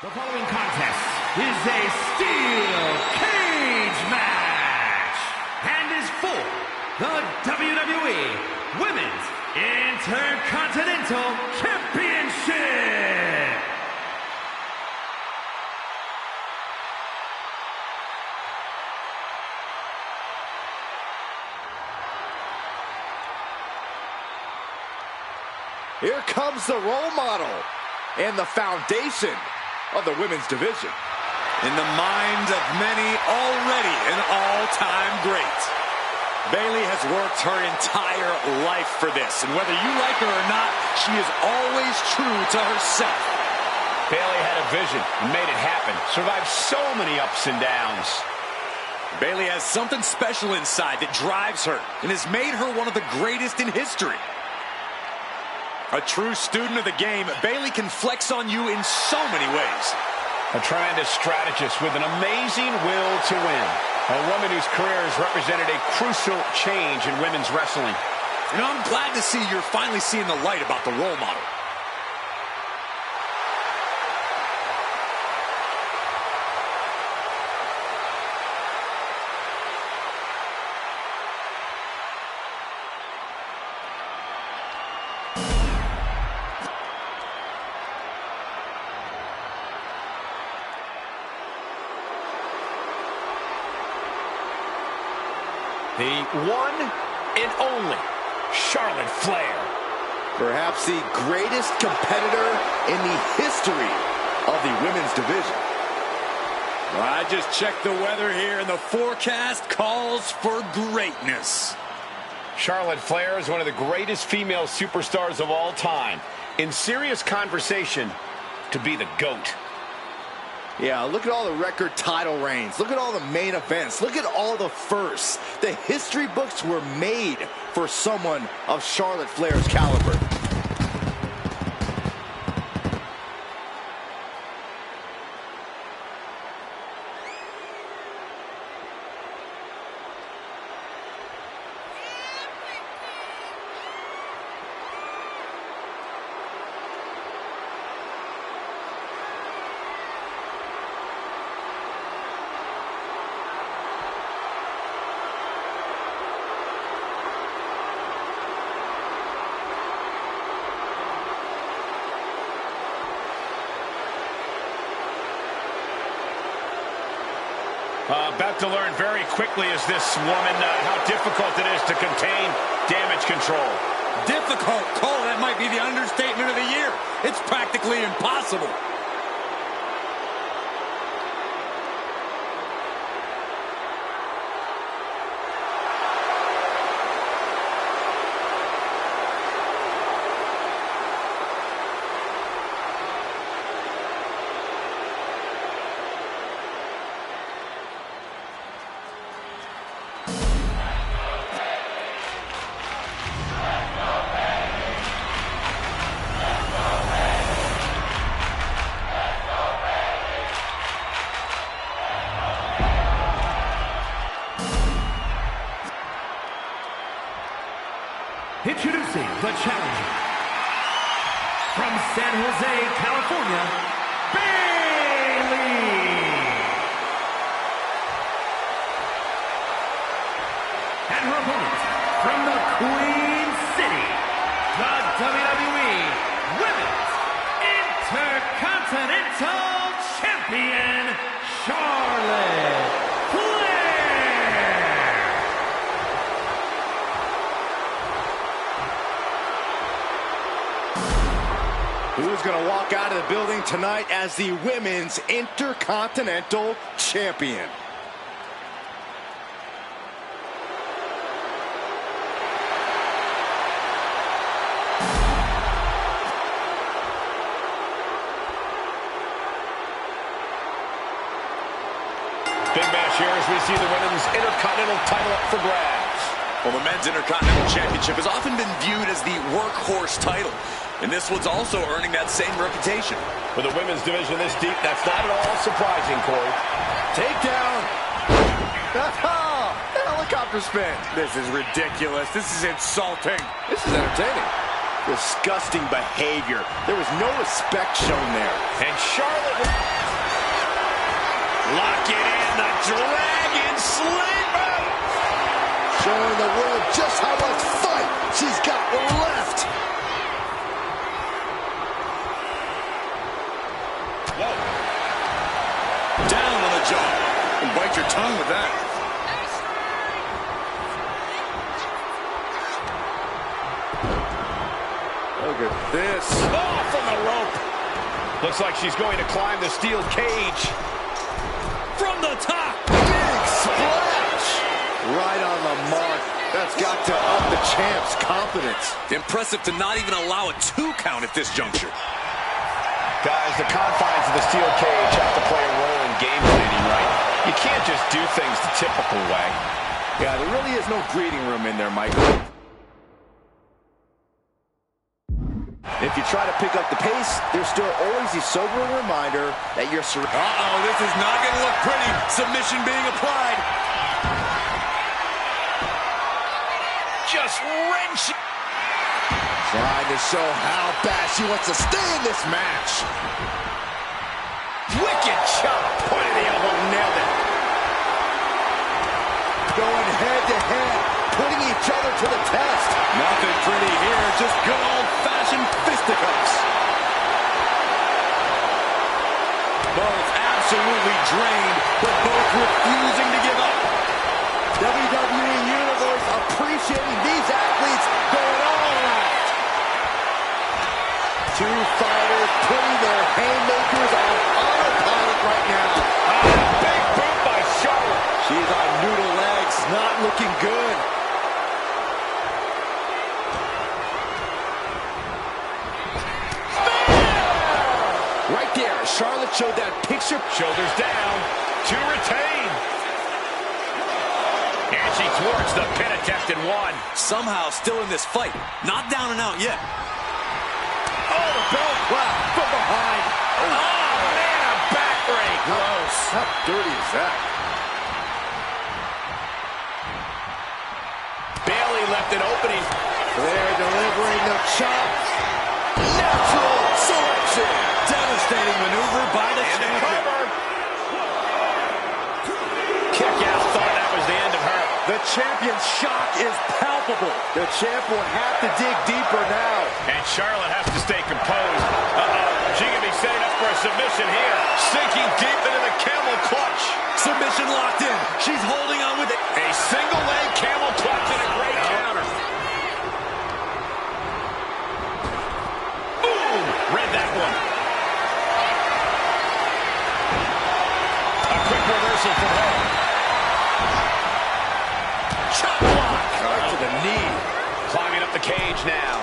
The following contest is a steel cage match and is for the WWE Women's Intercontinental Championship. Here comes the role model and the foundation of the women's division. In the minds of many, already an all-time great. Bayley has worked her entire life for this, and whether you like her or not, she is always true to herself. Bayley had a vision and made it happen. Survived so many ups and downs. Bayley has something special inside that drives her and has made her one of the greatest in history. A true student of the game, Bayley can flex on you in so many ways. A tremendous strategist with an amazing will to win. A woman whose career has represented a crucial change in women's wrestling. You know, I'm glad to see you're finally seeing the light about the role model. The one and only Charlotte Flair. Perhaps the greatest competitor in the history of the women's division. Well, I just checked the weather here, and the forecast calls for greatness. Charlotte Flair is one of the greatest female superstars of all time. In serious conversation to be the GOAT. Yeah, look at all the record title reigns. Look at all the main events. Look at all the firsts. The history books were made for someone of Charlotte Flair's caliber. About to learn very quickly is this woman how difficult it is to contain damage control. Difficult? Oh, that might be the understatement of the year. It's practically impossible. Introducing the challenger from San Jose, California, Bayley. And her opponent from the Queen City, the WWE Women's Intercontinental Champion, Charlotte Flair. Who's going to walk out of the building tonight as the Women's Intercontinental Champion? Big match here as we see the Women's Intercontinental title up for grabs. Well, the Men's Intercontinental Championship has often been viewed as the workhorse title, and this one's also earning that same reputation. With the women's division this deep, that's not at all surprising, Corey. Takedown. Helicopter spin. This is ridiculous. This is insulting. This is entertaining. Disgusting behavior. There was no respect shown there. And Charlotte lock it in, the Dragon Sleeper. Showing the world just how much fight she's got left. Whoa. Down on the jaw. And bite your tongue with that. Look at this. Oh, from the rope. Looks like she's going to climb the steel cage. From the top. Big splash. Right on the mark. That's got to up the champ's confidence. Impressive to not even allow a 2 count at this juncture. Guys, the confines of the steel cage have to play a role in game planning, right? You can't just do things the typical way. Yeah, there really is no breathing room in there, Michael. If you try to pick up the pace, there's still always the sobering reminder that you're surrounded. Uh-oh, this is not going to look pretty. Submission being applied. Just wrenching. Trying to show how bad she wants to stay in this match. Wicked chop. Point of the elbow, nailed it. Going head to head, putting each other to the test. Nothing pretty here, just good old-fashioned fisticuffs. Both absolutely drained, but both refusing to give up. WWE Universe appreciating these athletes going all out. Two fighters putting their haymakers on autopilot right now. Big boot by Charlotte. She's on noodle legs, not looking good. Right there, Charlotte showed that picture. Shoulders down to retain. And she thwarts the pin attempt and won. Somehow still in this fight. Not down and out yet. Oh, the bell clap from behind. Oh, man, a backbreak. Gross. How dirty is that? Bayley left an opening. They're delivering the chop. Natural selection. Devastating maneuver by the champion. Kick out. Thought that was the end of her. The champion's shock is palpable. The champ will have to dig deeper now. And Charlotte has to stay composed. She can be setting up for a submission here. Sinking deep into the camel clutch. Submission locked in. She's holding on with it. A single leg camel clutch and a great counter. Boom! Read that one. A quick reversal from her. Chop block. Right to the knee. Climbing up the cage now.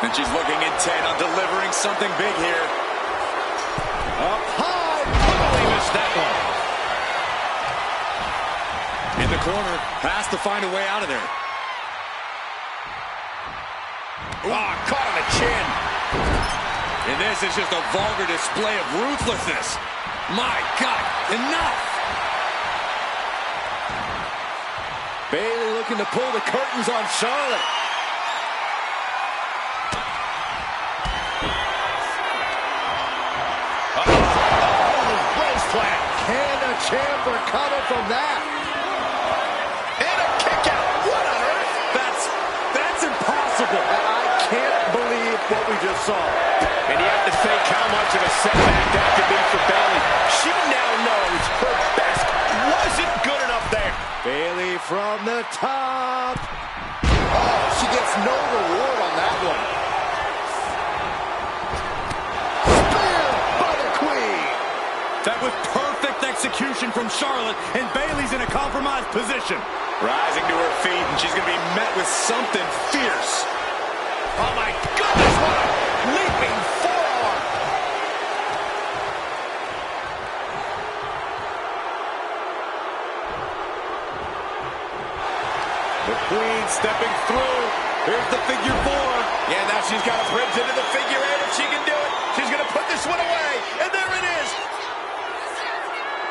And she's looking intent on delivering something big here. Up high. Totally missed that one. In the corner. Has to find a way out of there. Caught on the chin. And this is just a vulgar display of ruthlessness. My God, enough! Bayley looking to pull the curtains on Charlotte. Rose plant. Can the champ recover from that? And a kick out. What on earth? That's impossible. I can't believe what we just saw. And you have to think how much of a setback that could be for Bayley. She now knows her best wasn't good enough there. Bayley from the top. Oh, she gets no reward on that one. Spear by the Queen. That was perfect execution from Charlotte, and Bayley's in a compromised position. Rising to her feet, and she's going to be met with something fierce. Oh, my goodness, what a leaping forearm. The Queen stepping through. Here's the figure 4. Yeah, now she's got a bridge into the figure 8 if she can do it. She's going to put this one away, and there it is.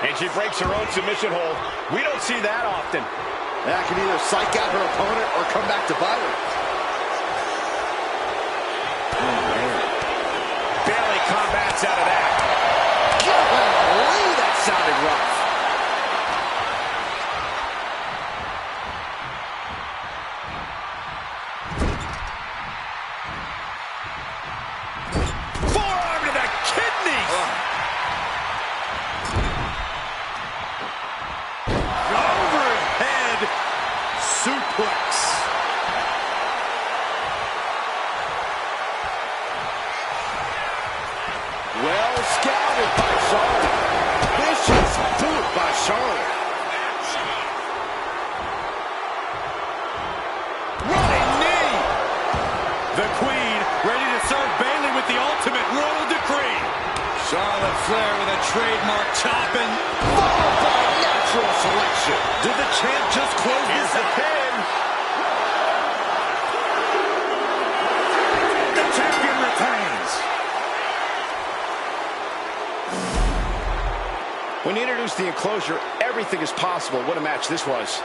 And she breaks her own submission hold. We don't see that often. That can either psych out her opponent or come back to bite her. Oh, man. Bayley combats out of that. Golly, that sounded rough. Forearm to the kidneys. Overhead suplex. Well scouted by Charlotte. Vicious boot by Charlotte. Running knee. The Queen ready to serve Bayley with the ultimate royal decree. Charlotte Flair with a trademark chopping. Followed by natural selection. Did the champ just close this out? pin. The champion retains. When you introduce the enclosure, everything is possible. What a match this was.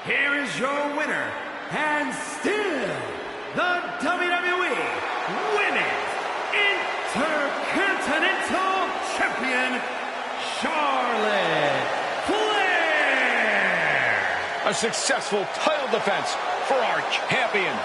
Here is your winner, and still the WWE Women's Intercontinental Champion, Charlotte Flair. A successful title defense for our champion.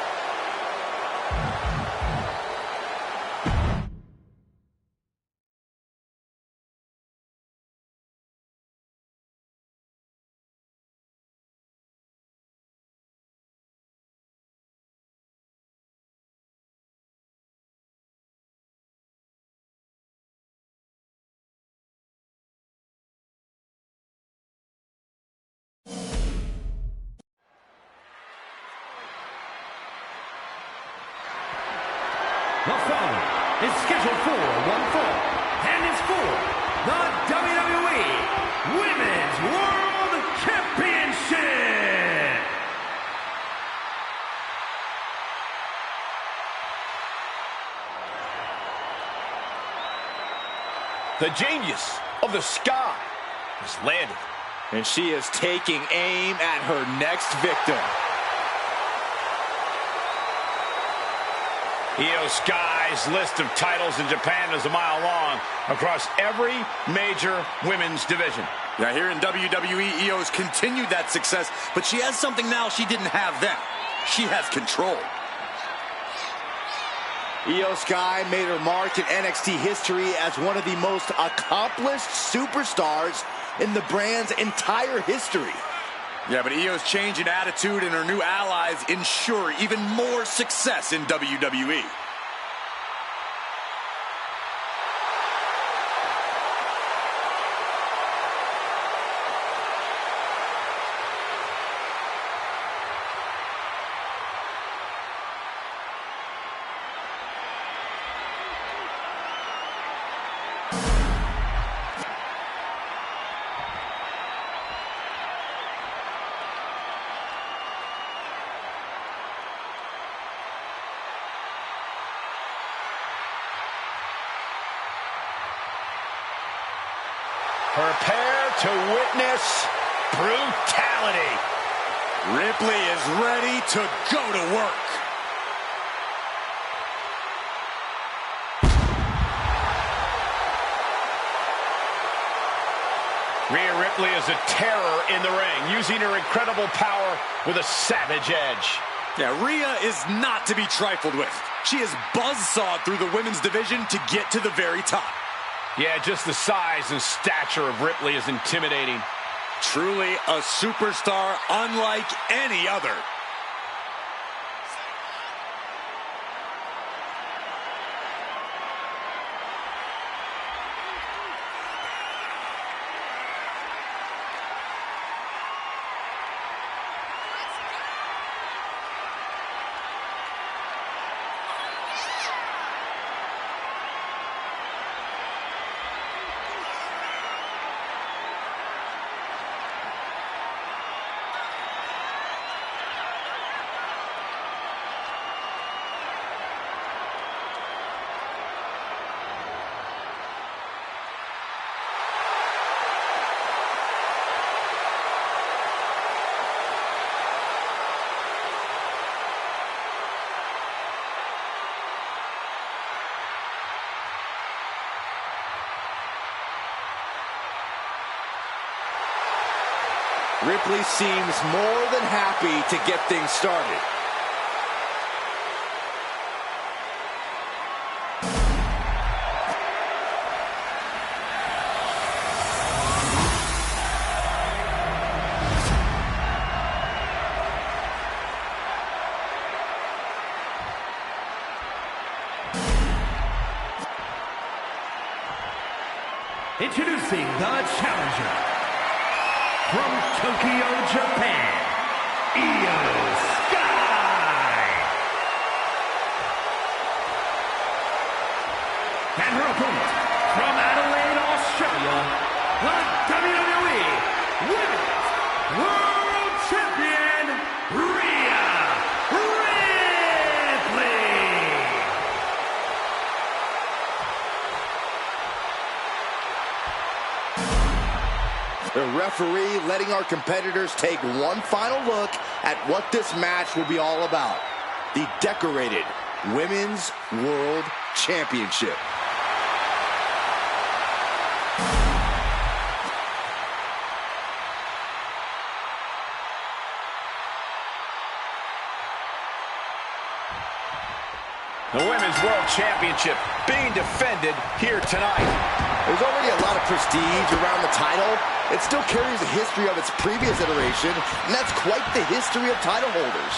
The following is scheduled for one fall, and is for the WWE Women's World Championship. The genius of the sky has landed. And she is taking aim at her next victim. Io Sky's list of titles in Japan is a mile long across every major women's division. Now here in WWE, Io's continued that success, but she has something now she didn't have then. She has control. Io Sky made her mark in NXT history as one of the most accomplished superstars in the brand's entire history. Yeah, but Io's change in attitude and her new allies ensure even more success in WWE. Prepare to witness brutality. Ripley is ready to go to work. Rhea Ripley is a terror in the ring, using her incredible power with a savage edge. Yeah, Rhea is not to be trifled with. She is buzzsawed through the women's division to get to the very top. Yeah, just the size and stature of Ripley is intimidating. Truly a superstar unlike any other. Ripley seems more than happy to get things started. Introducing the challenger from Tokyo, Japan, Io Sky. And her opponent from Adelaide, Australia, the WWE Women's World Champion, Rhea Ripley. The referee letting our competitors take one final look at what this match will be all about. The decorated Women's World Championship. The Women's World Championship being defended here tonight. There's already a lot of prestige around the title. It still carries a history of its previous iteration, and that's quite the history of title holders.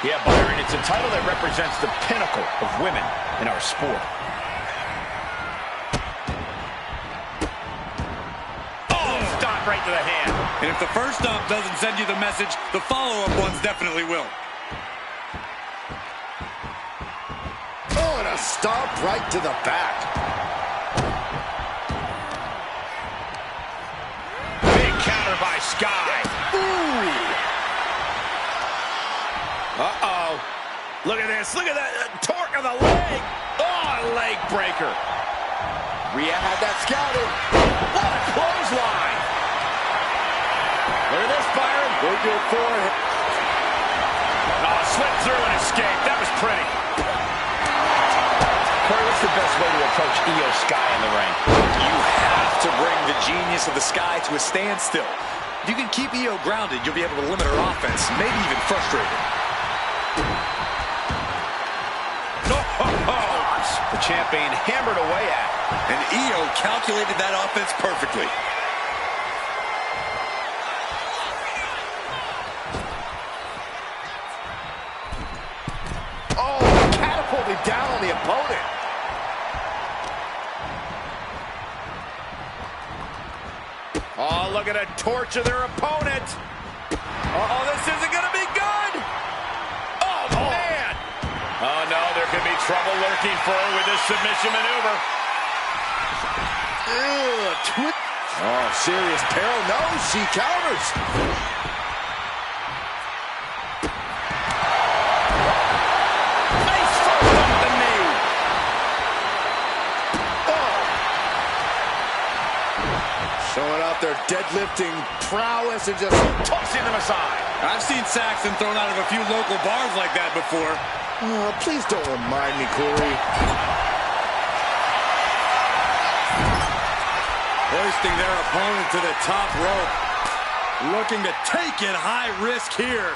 Yeah, Byron, it's a title that represents the pinnacle of women in our sport. Oh, stop right to the hand. And if the first stomp doesn't send you the message, the follow-up ones definitely will. Oh, and a stomp right to the back. Big counter by Sky. Ooh. Uh-oh. Look at this. Look at that torque of the leg. Oh, leg breaker. Rhea had that scouted. What a clothesline. Look at this, Byron. We're good for it. Oh, slipped through and escaped. That was pretty. Corey, what's the best way to approach Io Sky in the ring? You have to bring the genius of the Sky to a standstill. If you can keep Io grounded, you'll be able to limit her offense, maybe even frustrate her. The champion hammered away at. And Io calculated that offense perfectly. Oh, catapulted down on the opponent. Oh, look at a torture their opponent. Uh-oh, this isn't going to be good. Oh, man. Oh, no, there could be trouble lurking for her with this submission maneuver. Oh, serious peril. No, she counters. Face first on the knee. Oh. Showing off their deadlifting prowess and just Tossing them aside. I've seen Saxon thrown out of a few local bars like that before. Oh, please don't remind me, Corey. Hoisting their opponent to the top rope. Looking to take it high risk here.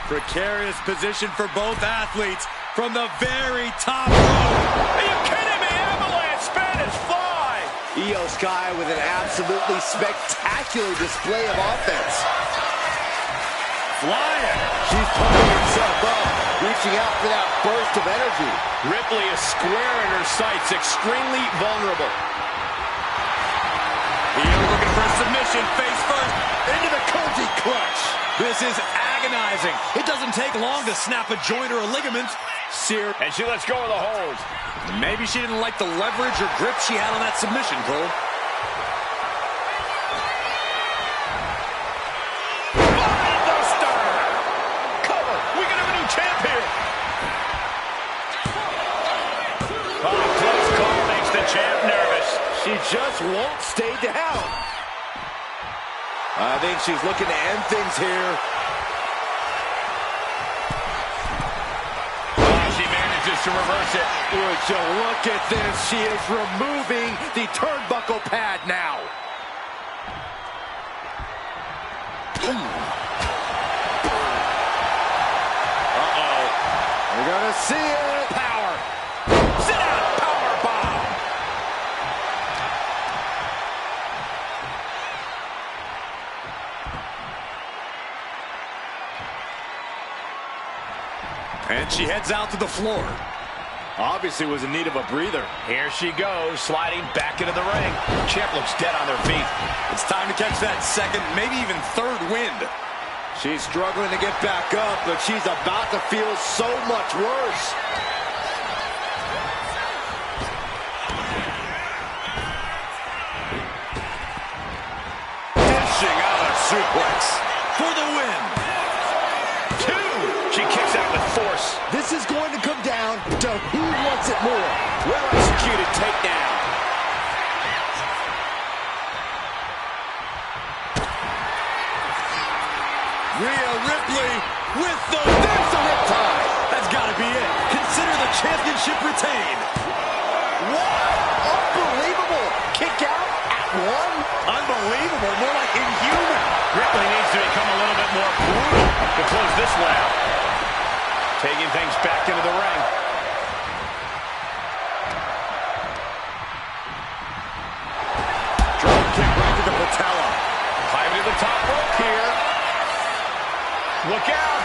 Precarious position for both athletes from the very top rope. Are you kidding me? Avalanche Spanish fly. Io Sky with an absolutely spectacular display of offense. Flying. She's pumping herself up, reaching out for that burst of energy. Ripley is square in her sights, extremely vulnerable. Io looking for a submission, face first. Into the cozy clutch. This is agonizing. It doesn't take long to snap a joint or a ligament. Sear. And she lets go of the hold. Maybe she didn't like the leverage or grip she had on that submission, Cole. Champ nervous. She just won't stay down. I think she's looking to end things here. Oh, she manages to reverse it. Would you look at this? She is removing the turnbuckle pad now. Uh-oh. We're gonna see it. Power. Sit down. Power bomb. And she heads out to the floor. Obviously was in need of a breather. Here she goes, sliding back into the ring. Champ looks dead on their feet. It's time to catch that second, maybe even third wind. She's struggling to get back up, but she's about to feel so much worse. Dishing out a suplex for the win. She kicks out with force. This is going to come down to who wants it more. Well-executed takedown. Rhea Ripley with the... There's the riptide. That's got to be it. Consider the championship retained. What? Unbelievable. Kick out at one? Unbelievable. More like inhuman. Ripley needs to become a little bit more brutal to close this one out. Taking things back into the ring. Drop kick right to the patella. Climbing to the top rope here. Look out.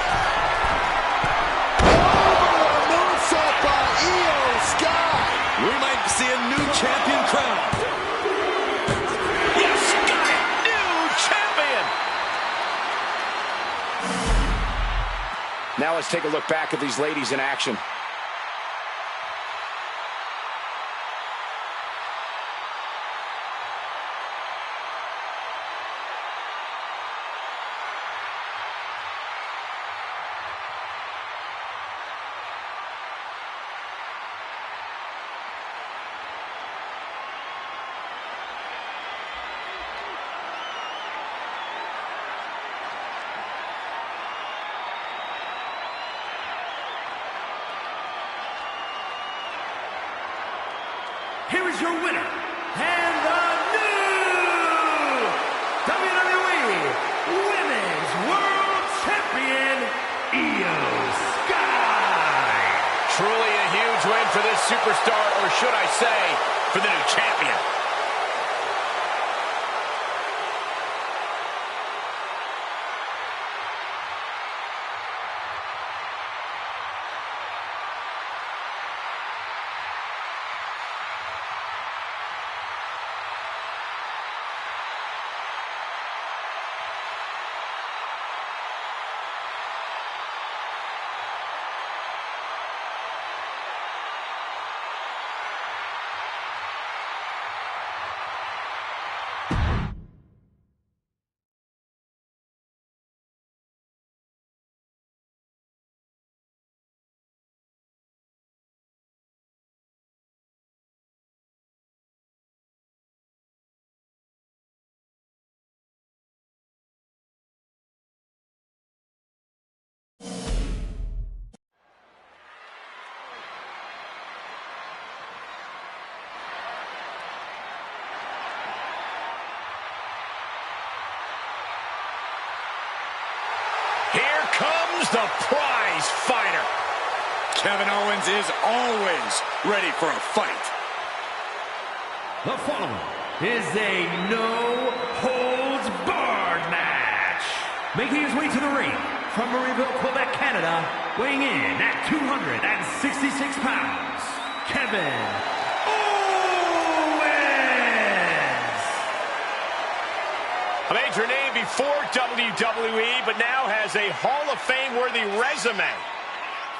Oh, moonsault by Io Sky. We might see a new champion crown. Yes, got it. New champion. Now let's take a look back at these ladies in action. Here is your winner, and the new WWE Women's World Champion, Io Sky. Truly a huge win for this superstar, or should I say, for the new champion. Kevin Owens is always ready for a fight. The following is a no-holds-barred match. Making his way to the ring from Marieville, Quebec, Canada, weighing in at 266 pounds, Kevin Owens. A major name before WWE, but now has a Hall of Fame-worthy resume.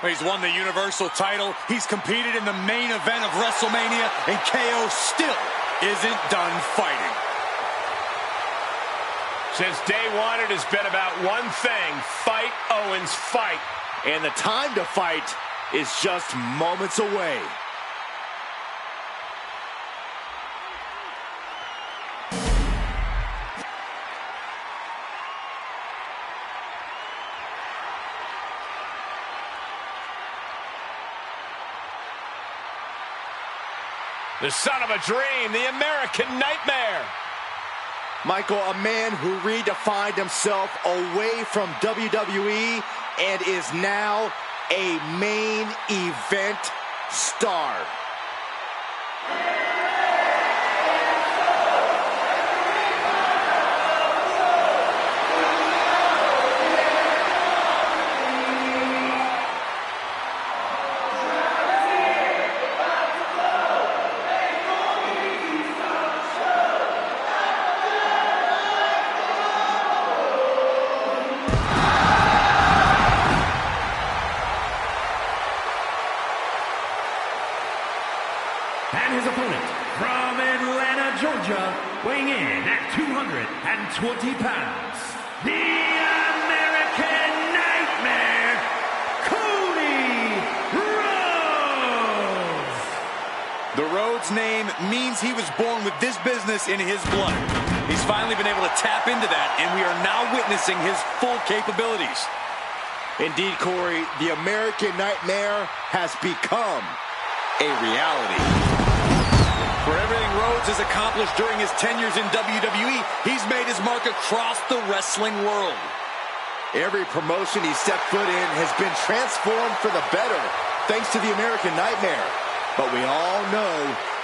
He's won the Universal title. He's competed in the main event of WrestleMania, and KO still isn't done fighting. Since day one, it has been about one thing: fight, Owens, fight. And the time to fight is just moments away. The son of a dream, the American Nightmare. Michael, a man who redefined himself away from WWE and is now a main event star. And his opponent from Atlanta, Georgia, weighing in at 220 pounds, the American Nightmare, Cody Rhodes. The Rhodes name means he was born with this business in his blood. He's finally been able to tap into that, and we are now witnessing his full capabilities. Indeed, Corey, the American Nightmare has become a reality. For everything Rhodes has accomplished during his tenures in WWE, he's made his mark across the wrestling world. Every promotion he stepped foot in has been transformed for the better, thanks to the American Nightmare. But we all know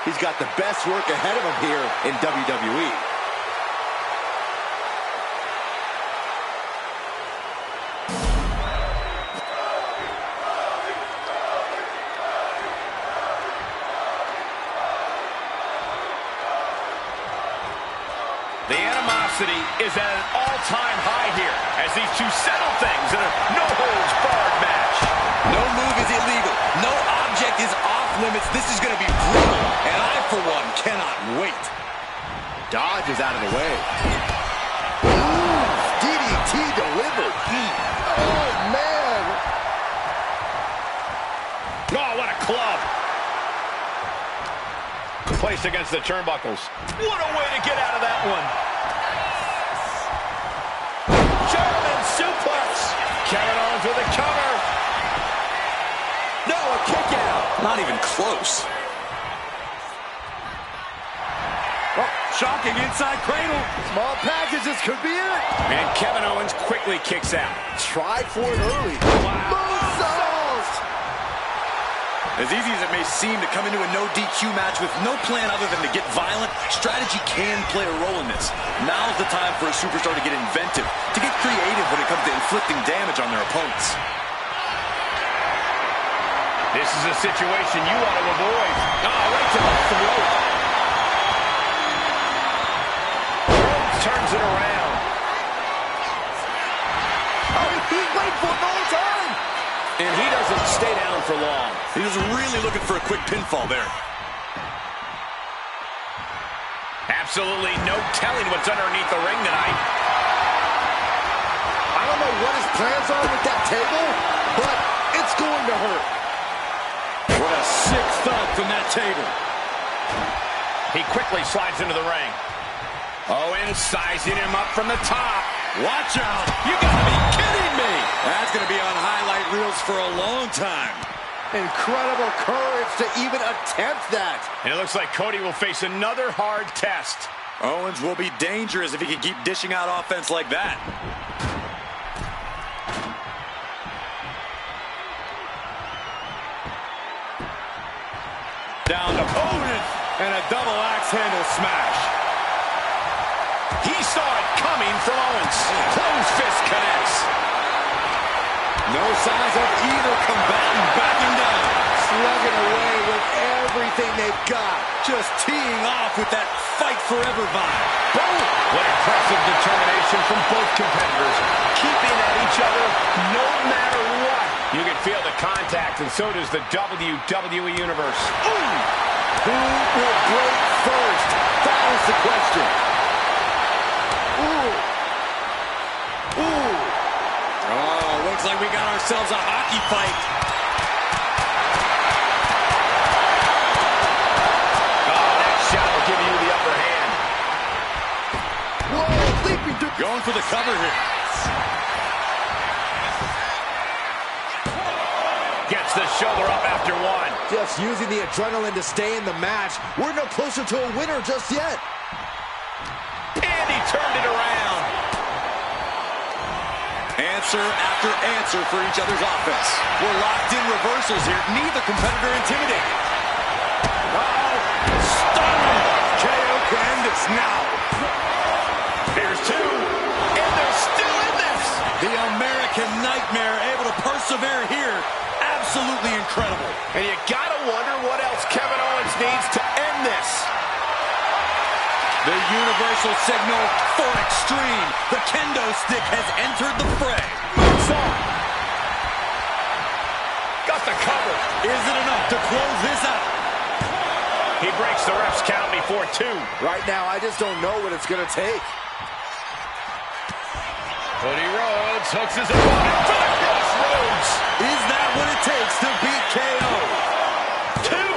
he's got the best work ahead of him here in WWE. The animosity is at an all-time high here as these two settle things in a no-holds-barred match. No move is illegal. No object is off limits. This is going to be brutal, and I, for one, cannot wait. Dodge is out of the way. Ooh, DDT delivered. Oh, man. Oh, what a club. Placed against the turnbuckles. What a way to get out of that one. German suplex. Kevin Owens with a cover. No, a kick out. Not even close. Oh, shocking inside cradle. Small package, this could be it. And Kevin Owens quickly kicks out. Tried for it early. Wow. Moonsault. As easy as it may seem to come into a no DQ match with no plan other than to get violent, strategy can play a role in this. Now's the time for a superstar to get inventive, to get creative when it comes to inflicting damage on their opponents. This is a situation you want to avoid. Right to the throat. Rhodes turns it around. He's waiting for it the whole time. And he doesn't stay down for long. He was really looking for a quick pinfall there. Absolutely no telling what's underneath the ring tonight. I don't know what his plans are with that table, but it's going to hurt. What a sick thud from that table. He quickly slides into the ring. Owens sizing him up from the top. Watch out. You gotta be kidding me. That's gonna be on highlight reels for a long time. Incredible courage to even attempt that. And it looks like Cody will face another hard test. Owens will be dangerous if he can keep dishing out offense like that. Down to opponent. And a double axe handle smash. He saw it coming from Owens. Closed fist connects. No signs of either combatant backing down. Slugging away with everything they've got. Just teeing off with that fight forever vibe. Boom! What impressive determination from both competitors. Keeping at each other no matter what. You can feel the contact, and so does the WWE Universe. Ooh! Who will break first? That is the question. Ooh. Ooh. Oh, looks like we got ourselves a hockey fight. Oh, that shot will give you the upper hand. Whoa, leaping through. Going for the cover here. Gets the shoulder up after one. Just using the adrenaline to stay in the match. We're no closer to a winner just yet. And he turned it around. Answer after answer for each other's offense. We're locked in reversals here. Neither competitor intimidated. Oh, Stunning. KO can end this now. here's two. And they're still in this. The American Nightmare able to persevere here. Absolutely incredible. And you gotta wonder what else Kevin Owens needs to end this. The universal signal for extreme. The kendo stick has entered the fray. Moves on. Got the cover. Is it enough to close this out? He breaks the ref's count before two. Right now, I just don't know what it's going to take. Cody Rhodes hooks his opponent for the crossroads. Is that what it takes to beat KO? Two.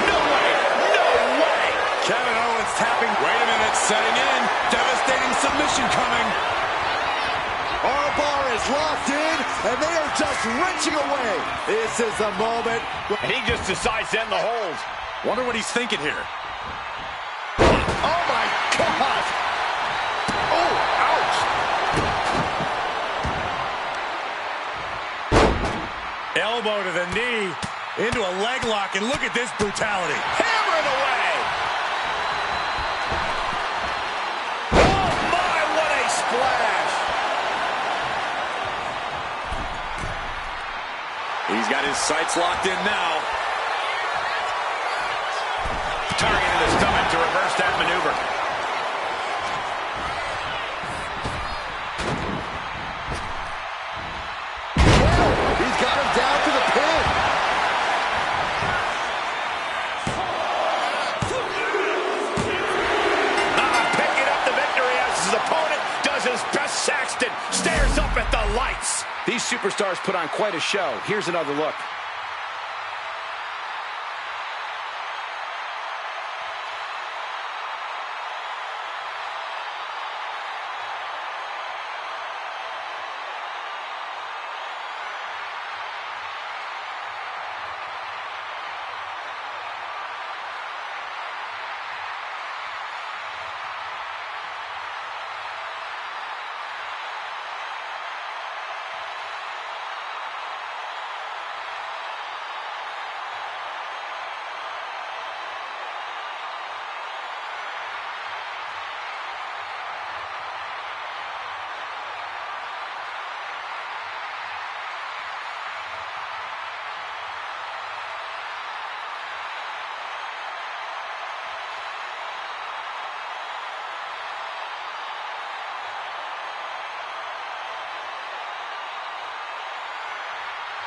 No way. No way. Kevin Owens tapping. Wait a minute, setting in. Devastating submission coming. Our bar is locked in, and they are just wrenching away. This is the moment. And he just decides to end the hold. Wonder what he's thinking here. Oh, my God. Oh, ouch. Elbow to the knee, into a leg lock, and look at this brutality. Hammering away. Oh, my, what a splash. He's got his sights locked in now. Target in the stomach to reverse that maneuver. He's got him down to the pin. Picking up the victory as his opponent does his best. Saxton stares up at the lights. These superstars put on quite a show. Here's another look.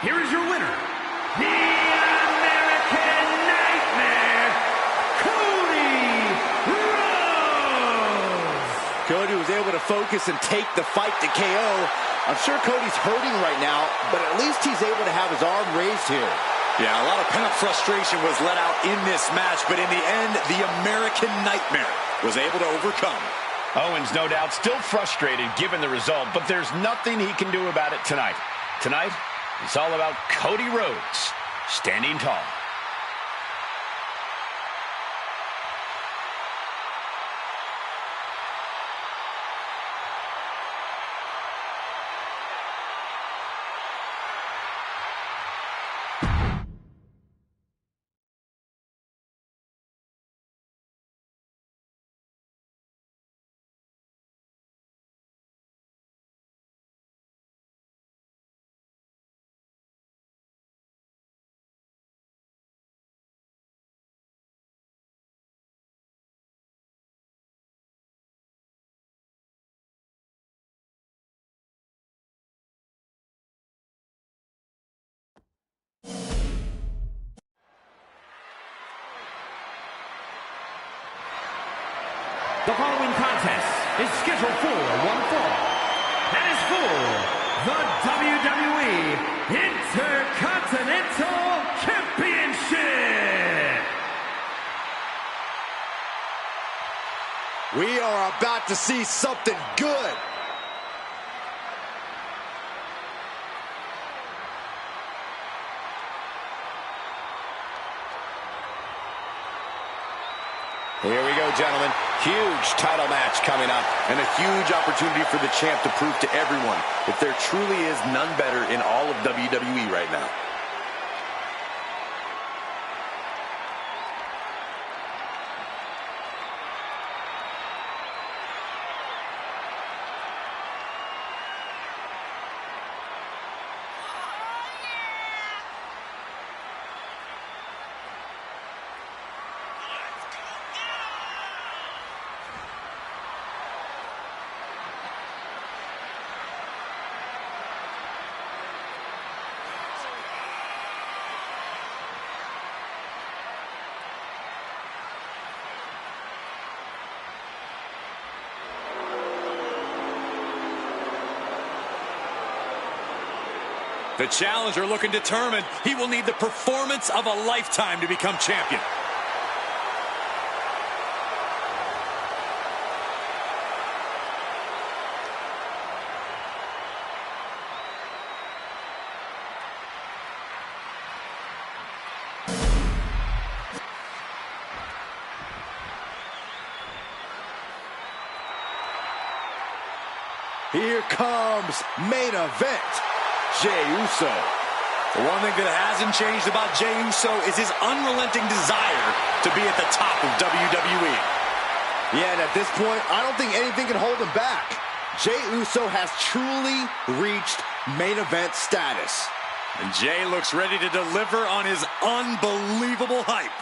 Here is your winner, the American Nightmare, Cody Rhodes. Cody was able to focus and take the fight to KO. I'm sure Cody's hurting right now, but at least he's able to have his arm raised here. Yeah, a lot of pent-up frustration was let out in this match, but in the end, the American Nightmare was able to overcome. Owens, no doubt, still frustrated given the result, but there's nothing he can do about it tonight. Tonight, it's all about Cody Rhodes standing tall. The following contest is scheduled for one fall. That is for the WWE Intercontinental Championship. We are about to see something good. Here we go, gentlemen. Huge title match coming up, and a huge opportunity for the champ to prove to everyone if there truly is none better in all of WWE right now. The challenger looking determined. He will need the performance of a lifetime to become champion. Here comes main event. Jey Uso. The one thing that hasn't changed about Jey Uso is his unrelenting desire to be at the top of WWE. Yeah, and at this point, I don't think anything can hold him back. Jey Uso has truly reached main event status. And Jey looks ready to deliver on his unbelievable hype.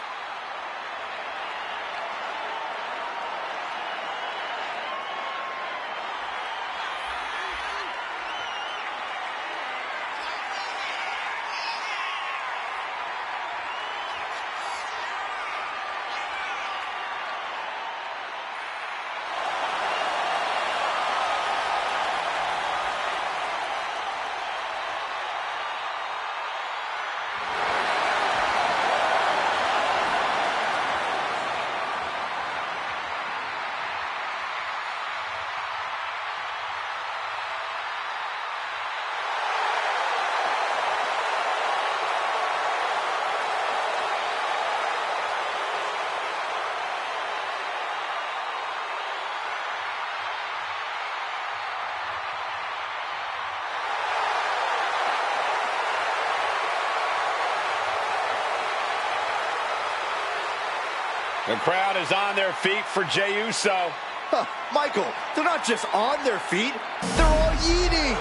The crowd is on their feet for Jey Uso. Huh, Michael, they're not just on their feet, they're all yeeting.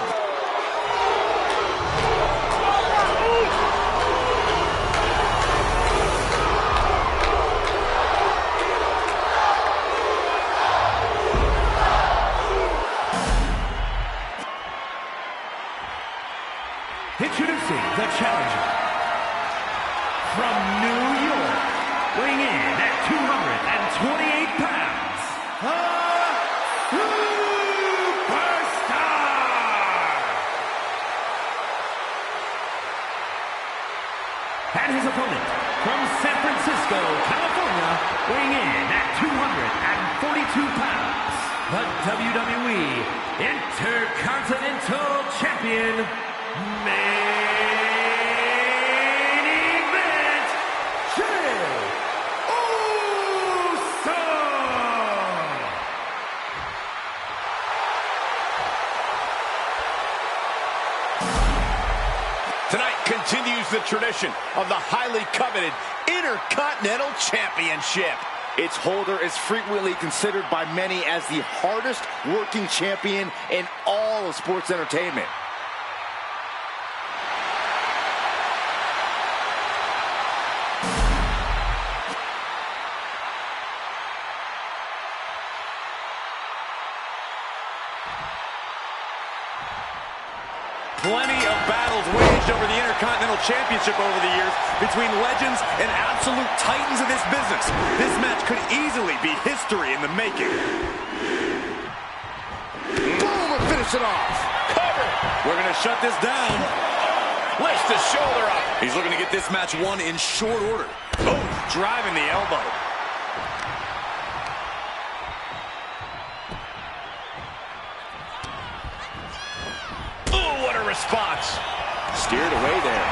Introducing the challenger from New York, weighing in at 228 pounds, a superstar! And his opponent from San Francisco, California, weighing in at 242 pounds, the WWE Intercontinental Champion, main event, Jey Uso! Tonight continues the tradition of the highly coveted Intercontinental Championship. Its holder is frequently considered by many as the hardest working champion in all of sports entertainment. Plenty of battles waged over the Intercontinental Championship over the years between legends and absolute titans of this business. This match could easily be history in the making. Boom, and finish it off. Cover. We're going to shut this down. Lifts the shoulder up. He's looking to get this match won in short order. Oh, driving the elbow. Ooh, what a response. Steered away there.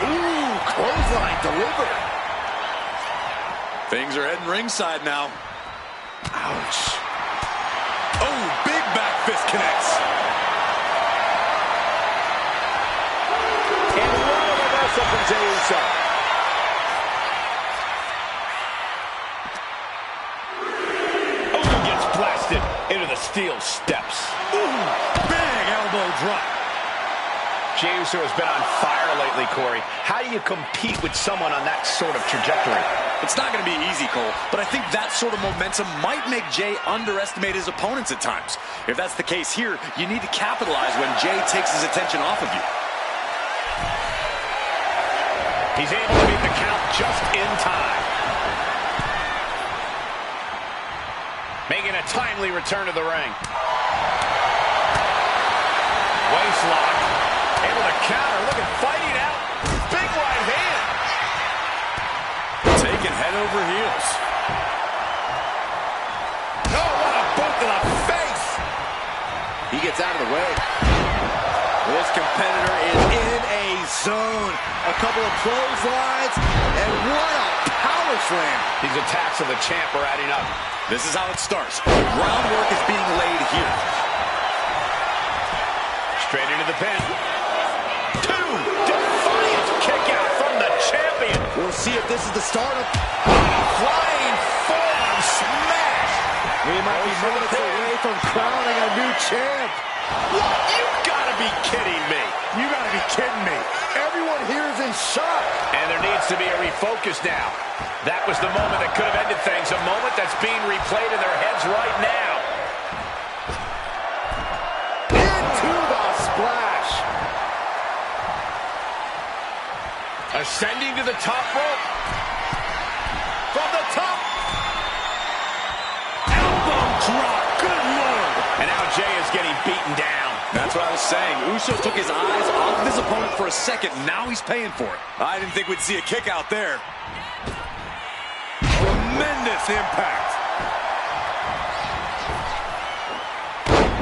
Ooh, clothesline delivered. Things are heading ringside now. Ouch. Oh, big back fist connects. And what a reversal from Jey Uso. Oh, gets blasted into the steel steps. Ooh, big elbow drop. Jey Uso has been on fire lately, Corey. How do you compete with someone on that sort of trajectory? It's not going to be easy, Cole, but I think that sort of momentum might make Jey underestimate his opponents at times. If that's the case here, you need to capitalize when Jey takes his attention off of you. He's able to beat the count just in time. Making a timely return to the ring. Waistlock. Able to counter. Look at fighting out. Big right hand. Taking head over heels. Oh, what a boot to the face. He gets out of the way. This competitor is in a zone. A couple of clotheslines, and what a power slam. These attacks of the champ are adding up. This is how it starts. The groundwork is being laid here. Straight into the pin. Two. Defiant kick out from the champion. We'll see if this is the start of... Flying forearm smash. We might be moments away from crowning a new champ. What? You gotta be kidding me. You gotta be kidding me. Everyone here is in shock. And there needs to be a refocus now. That was the moment that could have ended things. A moment that's being replayed in their heads right now. Into the splash. Ascending to the top rope. From the top. Elbow drop. Good Lord. And now Jey is getting beaten down. That's what I was saying. Uso took his eyes off of his opponent for a second. Now he's paying for it. I didn't think we'd see a kick out there. Tremendous impact.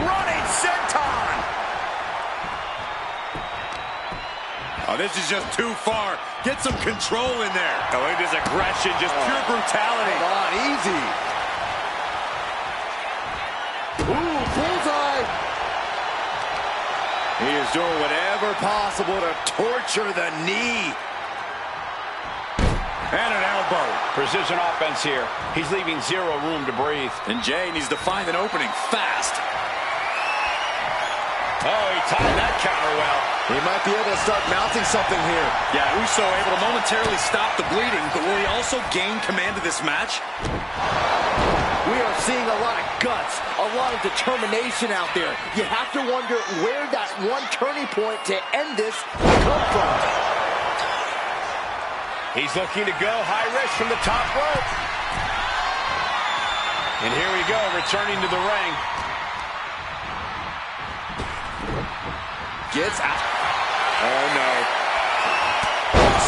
Running senton. Oh, this is just too far. Get some control in there. Oh, look at this aggression, just pure brutality. Come on, easy. Ooh, bullseye. He is doing whatever possible to torture the knee. And an elbow. Precision offense here. He's leaving zero room to breathe. And Jey needs to find an opening fast. Oh, he timed that counter well. He might be able to start mounting something here. Yeah, Uso able to momentarily stop the bleeding, but will he also gain command of this match? We are seeing a lot of guts, a lot of determination out there. You have to wonder where that one turning point to end this will come from. He's looking to go high risk from the top rope. And here we go, returning to the ring. Gets out. Oh, no.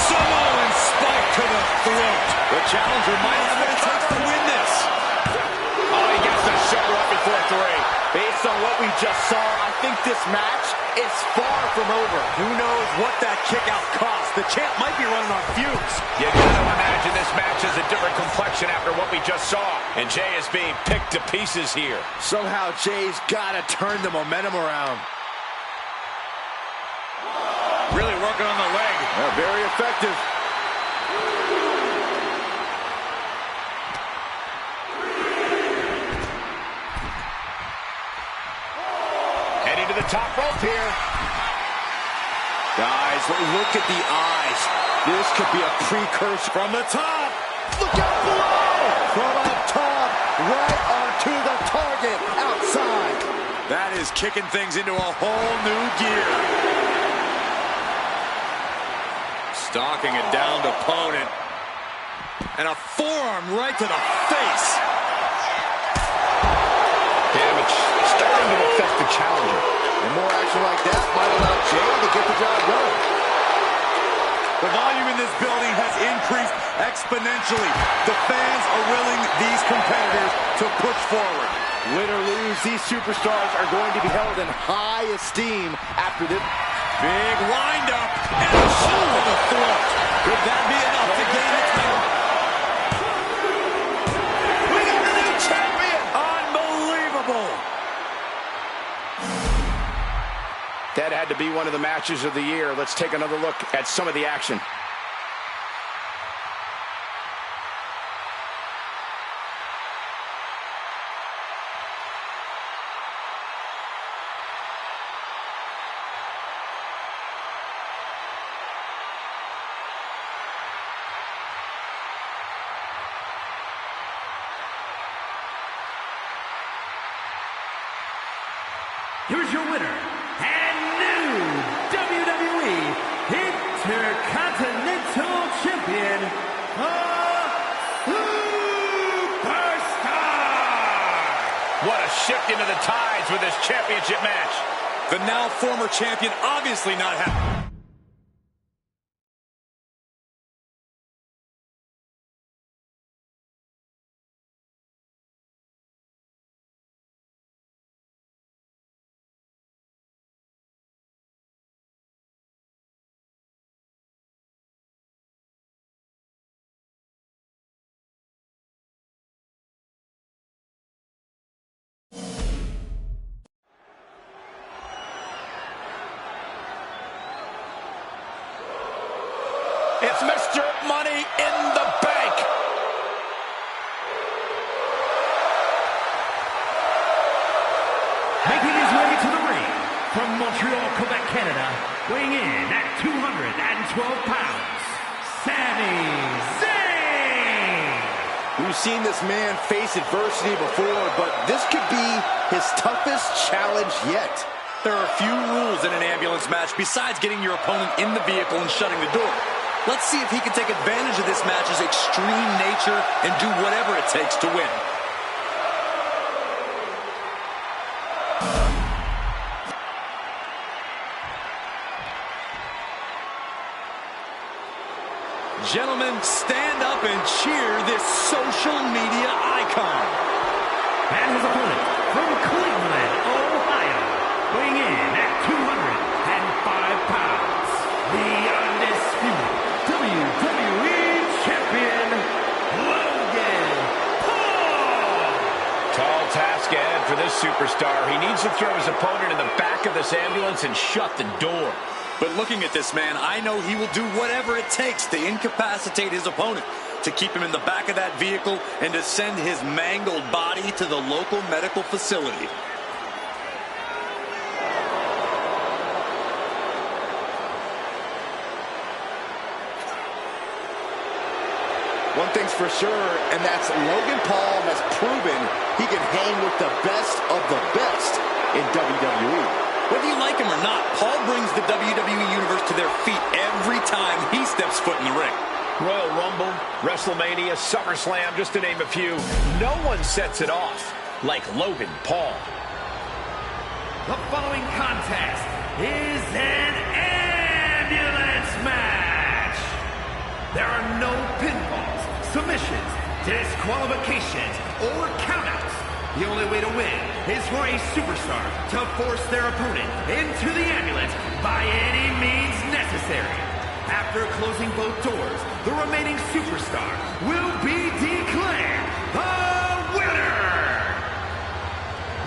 Samoan spike to the throat. The challenger might have what it takes to win this. Oh, he gets the shoulder up before three. Based on what we just saw, I think this match is far from over. Who knows what that kick out cost? The champ might be running on fumes. You gotta imagine this match has a different complexion after what we just saw. And Jey is being picked to pieces here. Somehow Jey's got to turn the momentum around. Really working on the leg. Very effective. Heading to the top rope here. Guys, look at the eyes. This could be a precursor. From the top. Look out below! From up top, right onto the target outside. That is kicking things into a whole new gear. Stalking a downed opponent. And a forearm right to the face. Damage starting to affect the challenger. And more action like that might allow Jay to get the job done. The volume in this building has increased exponentially. The fans are willing these competitors to push forward. Win or lose, these superstars are going to be held in high esteem after this. Big wind-up and a shot to the throat. Could that be enough to gain the title? We got a new champion! Unbelievable! That had to be one of the matches of the year. Let's take another look at some of the action. Here's your winner, and new WWE Intercontinental Champion, Superstar! What a shift into the tides with this championship match. The now former champion obviously not happy. It's Mr. Money in the Bank. Making his way to the ring from Montreal, Quebec, Canada, weighing in at 212 pounds, Sami Zayn! We've seen this man face adversity before, but this could be his toughest challenge yet. There are few rules in an ambulance match besides getting your opponent in the vehicle and shutting the door. Let's see if he can take advantage of this match's extreme nature and do whatever it takes to win. Gentlemen, stand up and cheer this social media icon. And his opponent from Cleveland, Ohio, weighing in at 205 pounds, the undisputed WWE Champion, Logan Paul! Tall task ahead for this superstar. He needs to throw his opponent in the back of this ambulance and shut the door. But looking at this man, I know he will do whatever it takes to incapacitate his opponent, to keep him in the back of that vehicle, and to send his mangled body to the local medical facility. One thing's for sure, and that's Logan Paul has proven he can hang with the best of the best in WWE. Whether you like him or not, Paul brings the WWE Universe to their feet every time he steps foot in the ring. Royal Rumble, WrestleMania, SummerSlam, just to name a few. No one sets it off like Logan Paul. The following contest is an ambulance match. There are no pinfalls, submissions, disqualifications, or countouts. The only way to win is for a superstar to force their opponent into the ambulance by any means necessary. After closing both doors, the remaining superstar will be declared the winner.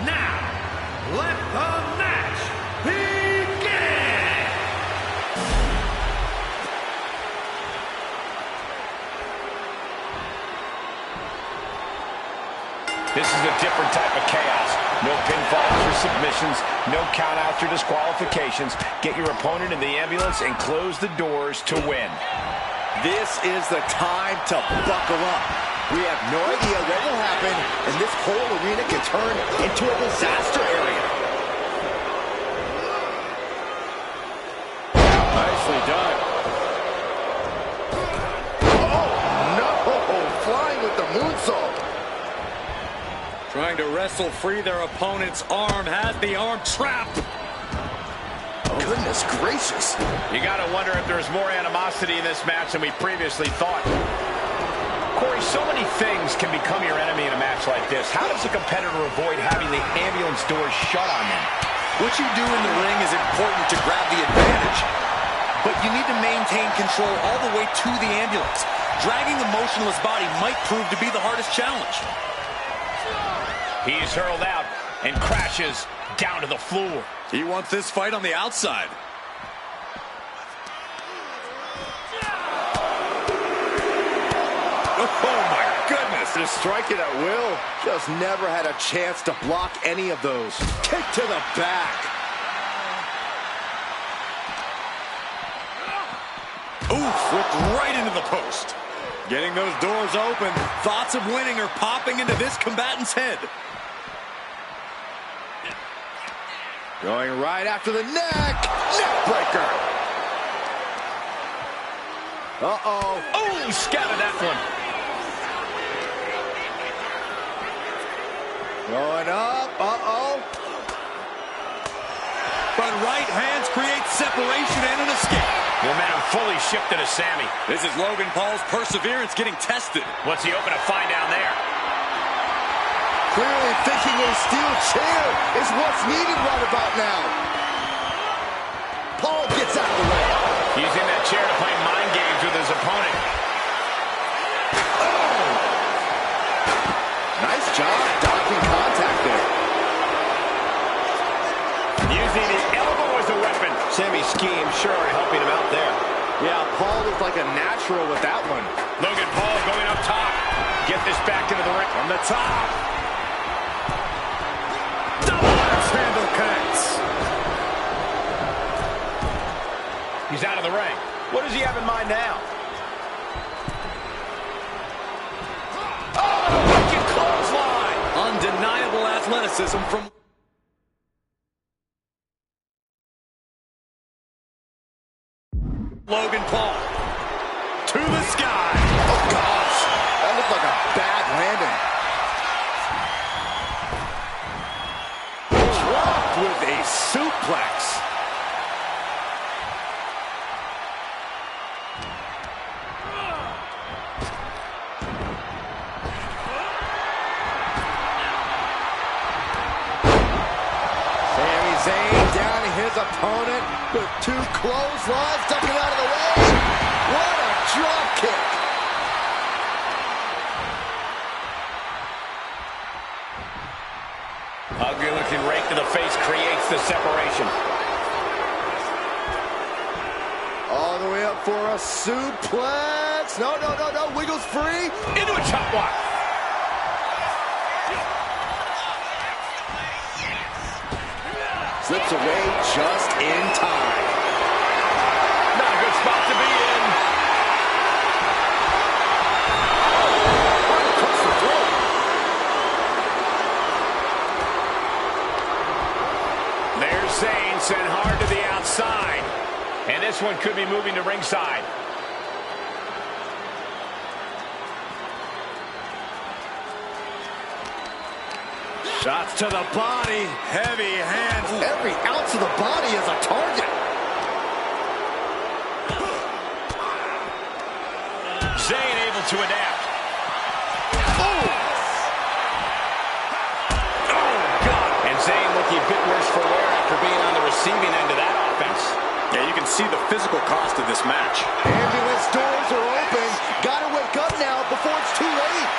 Now, let the match begin! This is a different type of chaos. No pinfalls or submissions, no countouts or disqualifications. Get your opponent in the ambulance and close the doors to win. This is the time to buckle up. We have no idea what will happen, and this whole arena can turn into a disaster area. Nicely done. Trying to wrestle free their opponent's arm. Has the arm trapped. Oh, goodness gracious. You got to wonder if there's more animosity in this match than we previously thought. Corey, so many things can become your enemy in a match like this. How does a competitor avoid having the ambulance doors shut on them? What you do in the ring is important to grab the advantage, but you need to maintain control all the way to the ambulance. Dragging a motionless body might prove to be the hardest challenge. He's hurled out and crashes down to the floor. He wants this fight on the outside. Oh, my goodness. Just strike it at will. Just never had a chance to block any of those. Kick to the back. Oof, whipped right into the post. Getting those doors open. Thoughts of winning are popping into this combatant's head. Going right after the neck. Neck breaker. Uh-oh. Oh, scattered that one. Going up. Uh-oh. But right hands create separation and an escape. Momentum fully shifted to Sammy. This is Logan Paul's perseverance getting tested. What's he hoping to find down there? Clearly thinking a steel chair is what's needed right about now. Paul gets out of the way. Using that chair to play mind games with his opponent. Oh! Nice job dodging contact there. Using the elbow as a weapon. Sammy's scheme sure helping him out there. Yeah, Paul looked like a natural with that one. Logan Paul going up top. Get this back into the ring. From the top. Handle connects. He's out of the ring. What does he have in mind now? Oh, wicked clothesline! Undeniable athleticism from Logan Paul. To the sky. Oh, gosh. That looked like a bad landing. With a suplex. Sami Zayn down to his opponent with two clotheslines, ducking out of the way. What a drop kick. Ugly looking rake to the face creates the separation. All the way up for a suplex. No, no, no, no. Wiggles free. Into a chop block. Slips away just in time. Not a good spot to be in. Across the throat. There's Zayn sent hard to the outside. And this one could be moving to ringside. Shots to the body. Heavy hands. Every ounce of the body is a target. Zayn able to adapt. Oh! Oh, God. And Zayn looking a bit worse for wear after being on the receiving end of that offense. Yeah, you can see the physical cost of this match. Ambulance doors are open. Gotta wake up now before it's too late.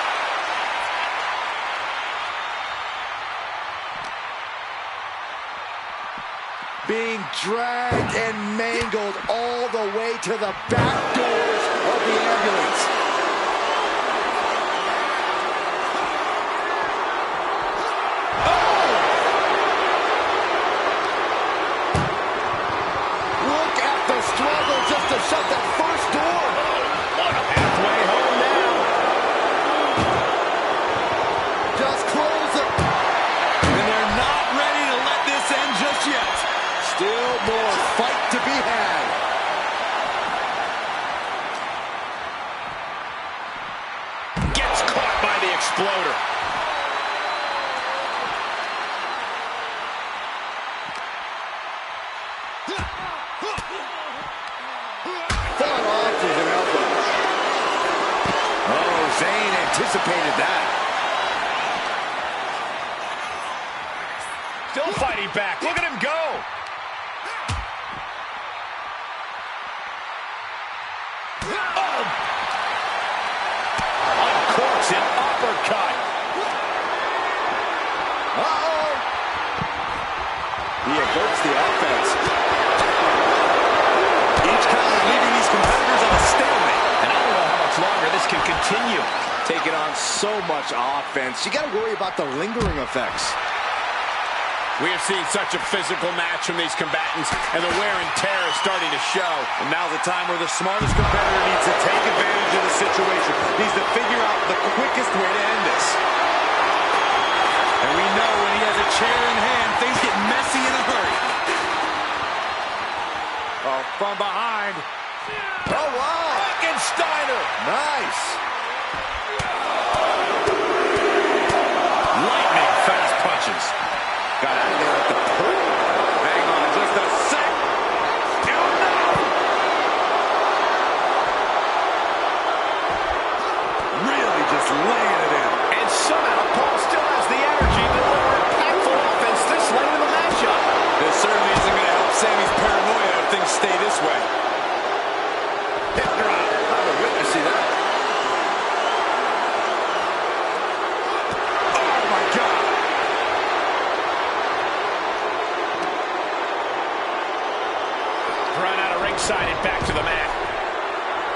Being dragged and mangled all the way to the back doors of the ambulance. Look at the struggle just to shut that first door. Halfway home now. Just close it. And they're not ready to let this end just yet. Still more fight to be had. Gets caught by the exploder. anticipated that. Still fighting back. Look at him go. Oh! Uncorks an uppercut. Uh-oh! He averts the offense. Each counter leaving these competitors on a stalemate. And I don't know how much longer this can continue. Taking on so much offense. You got to worry about the lingering effects. We have seen such a physical match from these combatants, and the wear and tear is starting to show. And now's the time where the smartest competitor needs to take advantage of the situation. Needs to figure out the quickest way to end this. And we know when he has a chair in hand, things get messy in a hurry. Oh, from behind. Oh, wow! Frankensteiner! Nice! Lightning fast punches. Got out of there at the point. Hang on just a sec. Oh, no! Really just laying it in. And somehow Paul still has the energy to deliver impactful offense this late in the matchup. This certainly isn't going to help Sammy's paranoia if things stay this way. Hip drop. I'm a witness to that. Oh, my God. Run out of ringside and back to the mat.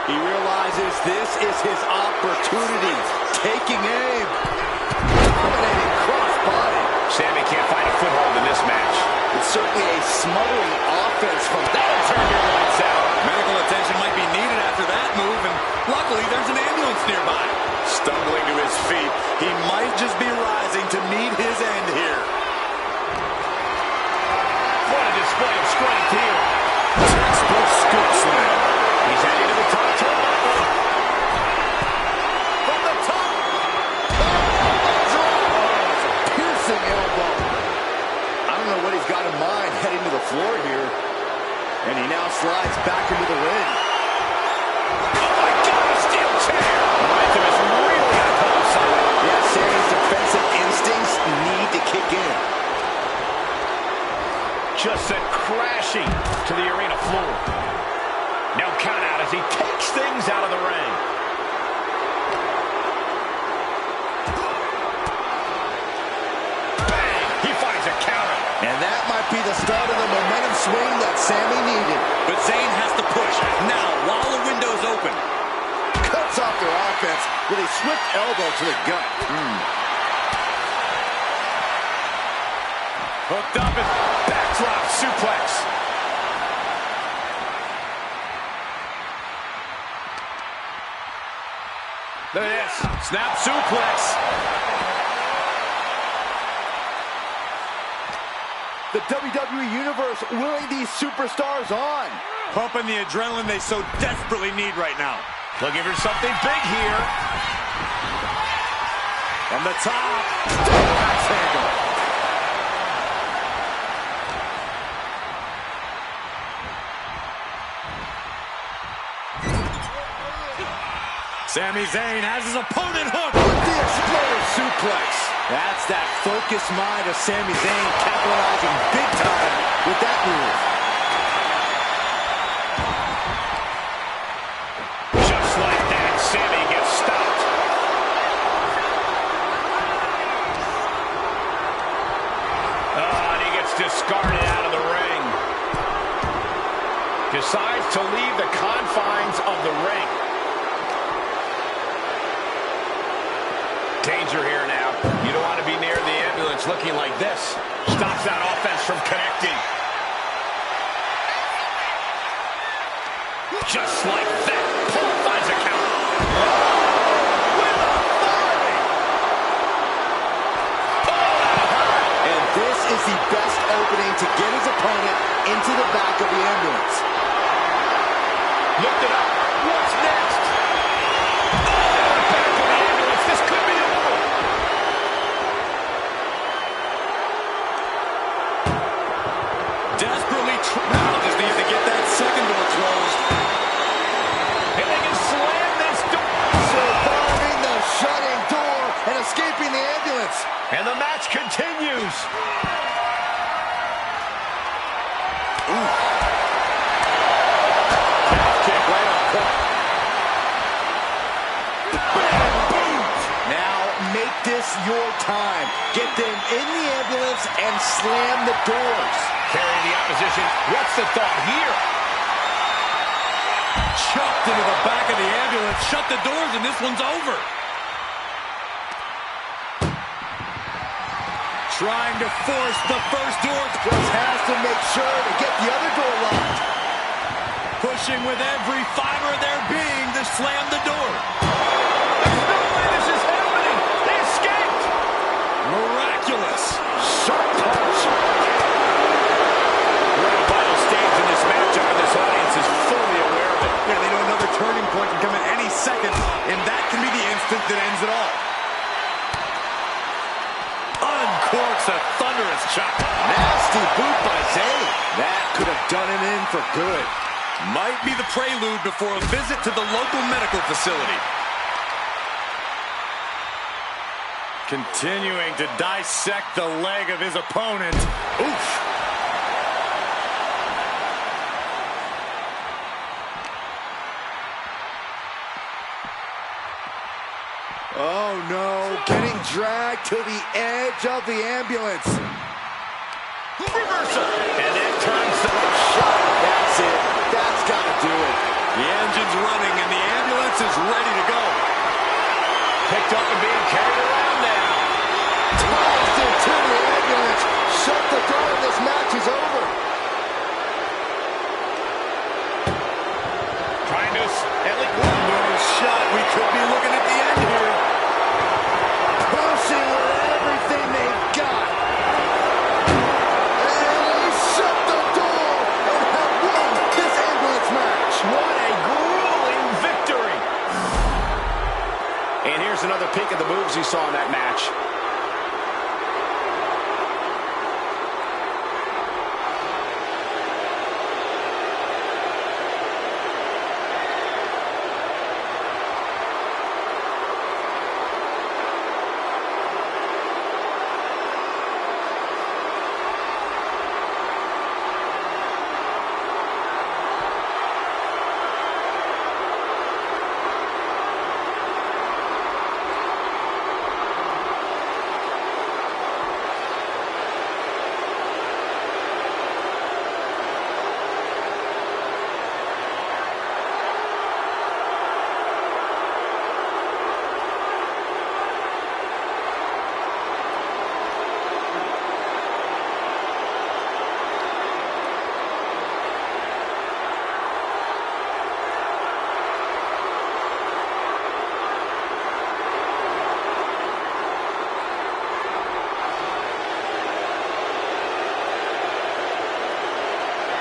He realizes this is his opportunity. Taking aim. Dominating cross-body. Sammy can't find a foothold in this match. It's certainly a smothering offense from that. Turn your lights out. Medical attention might be needed after that move, and luckily there's an ambulance nearby. Stumbling to his feet. He might just be rising to meet his end here. What a display of strength here. Textbook scoop slam. He's heading to the top turnbuckle. From the top. Piercing elbow. I don't know what he's got in mind heading to the floor here. And he now slides back into the ring. Oh my God, a steel chair. Momentum is really going to come upside. Yeah, Sammy's defensive instincts need to kick in. Just sent crashing to the arena floor. No count out as he takes things out of the ring. Bang! He finds a counter. And that might be the start of the momentum swing that Sammy needed. But Zayn has to push now while the window's open. Cuts off their offense with a swift elbow to the gut. Hooked up and backdrop suplex. Look at this. Snap suplex. The WWE Universe willing these superstars on. Pumping the adrenaline they so desperately need right now. Looking for something big here. From the top. Axe handle. Sami Zayn has his opponent hooked. With the exploder suplex. That's that focused mind of Sami Zayn capitalizing big time with that move. Just like that, Sammy gets stopped. Oh, and he gets discarded out of the ring. Decides to leave the confines of the ring. Danger here now. You don't want to be near the ambulance looking like this. Stops that offense from connecting. Just like that, Paul finds a counter. With authority. Oh, that hurt. And this is the best opening to get his opponent into the back of the ambulance. Looked it up. What's next? Oh, the back of the ambulance. This could be over. Desperately now just needs to get that second door closed. moves. Ooh. Kick right on point. Now make this your time. Get them in the ambulance and slam the doors. Carrying the opposition. What's the thought here? Chucked into the back of the ambulance. Shut the doors and this one's over. Trying to force the first door. Just has to make sure to get the other door locked. Pushing with every fiber of their being to slam the door. There's no way this is happening. They escaped. Miraculous. Sharp punch. We're at a vital stage in this matchup, and this audience is fully aware of it. Yeah, they know another turning point can come at any second, and that can be the instant that ends it all. Uncorks a thunderous chop. Nasty boot by Zayn. That could have done him in for good. Might be the prelude before a visit to the local medical facility. Continuing to dissect the leg of his opponent. Oof. Oh no, getting dragged to the edge of the ambulance. Reversal. And that turns the Shot. That's it. That's gotta do it. The engine's running and the ambulance is ready to go. picked up and being carried around now. Tossed into the ambulance. Shut the door. This match is over. Trying to at least One more shot. We could be looking at the end here. Pushing with everything they've got. And they shut the door and have won this ambulance match. What a grueling victory. And here's another peek at the moves you saw in that match.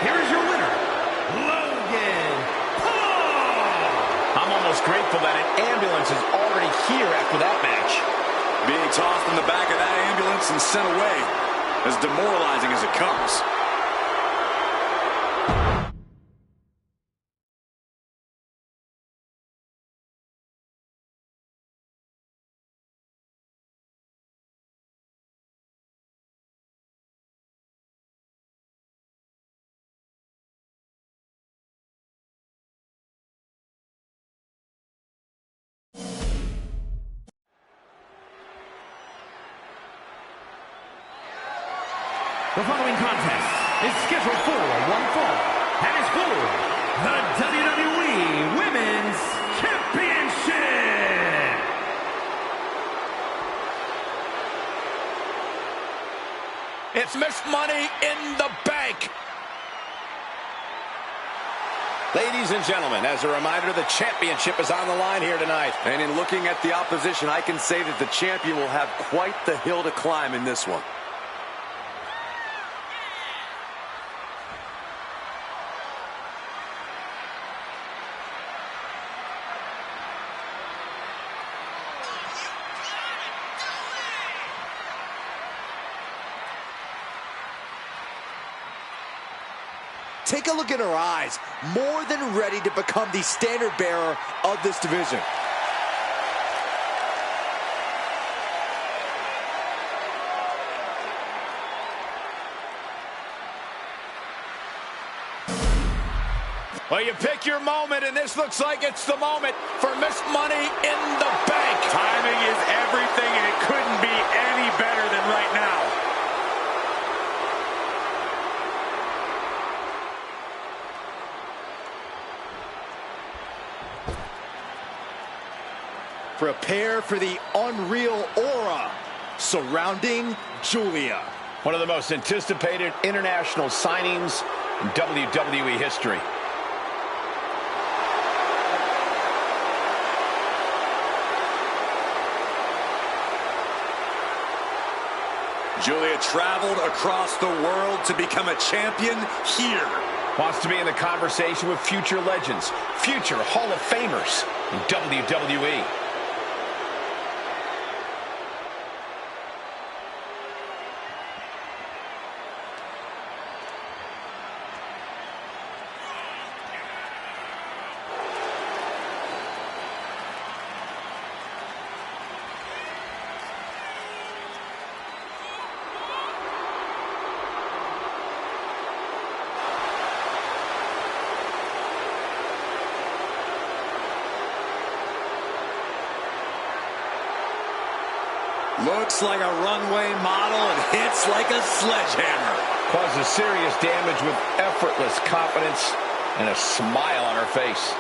Here's your winner, Logan Paul. I'm almost grateful that an ambulance is already here after that match. Being tossed in the back of that ambulance and sent away, as demoralizing as it comes. The following contest is scheduled for one fall and is for the WWE Women's Championship. It's Miss Money in the Bank. Ladies and gentlemen, as a reminder, the championship is on the line here tonight. And in looking at the opposition, I can say that the champion will have quite the hill to climb in this one. Take a look at her eyes. More than ready to become the standard bearer of this division. Well, you pick your moment, and this looks like it's the moment for Miss Money in the Bank. Timing is everything, and it couldn't be any better than right now. Prepare for the unreal aura surrounding Julia. One of the most anticipated international signings in WWE history. Julia traveled across the world to become a champion here. Wants to be in the conversation with future legends, future Hall of Famers in WWE. Looks like a runway model and hits like a sledgehammer. Causes serious damage with effortless confidence and a smile on her face.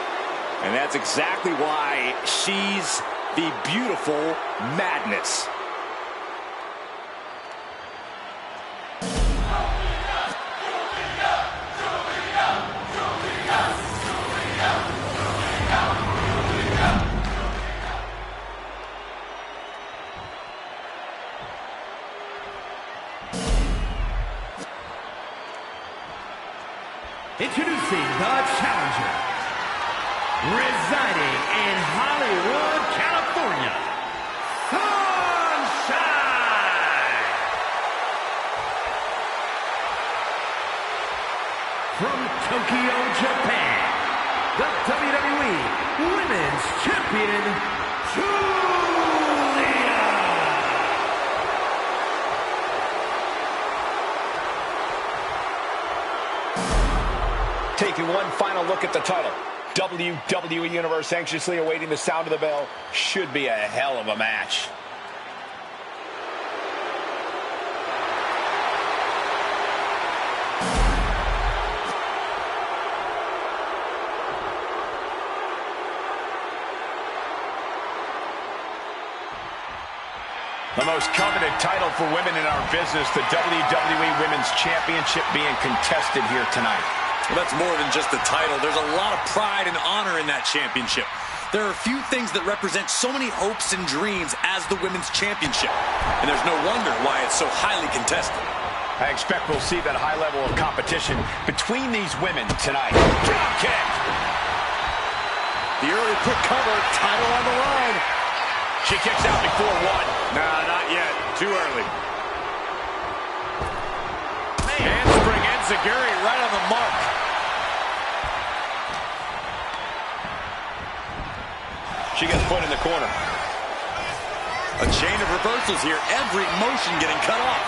And that's exactly why she's the beautiful madness. Introducing the challenger, residing in Hollywood, California, Sunshine! From Tokyo, Japan, the WWE Women's Champion, Julia! Taking one final look at the title. WWE Universe anxiously awaiting the sound of the bell. Should be a hell of a match. The most coveted title for women in our business, the WWE Women's Championship being contested here tonight. Well, that's more than just the title. There's a lot of pride and honor in that championship. There are few things that represent so many hopes and dreams as the Women's Championship. And there's no wonder why it's so highly contested. I expect we'll see that high level of competition between these women tonight. Drop kick! The early quick cover, title on the line. She kicks out before one. Nah, not yet. Too early. Handspring enziguri right on the mark. She gets put in the corner. A chain of reversals here. Every motion getting cut off.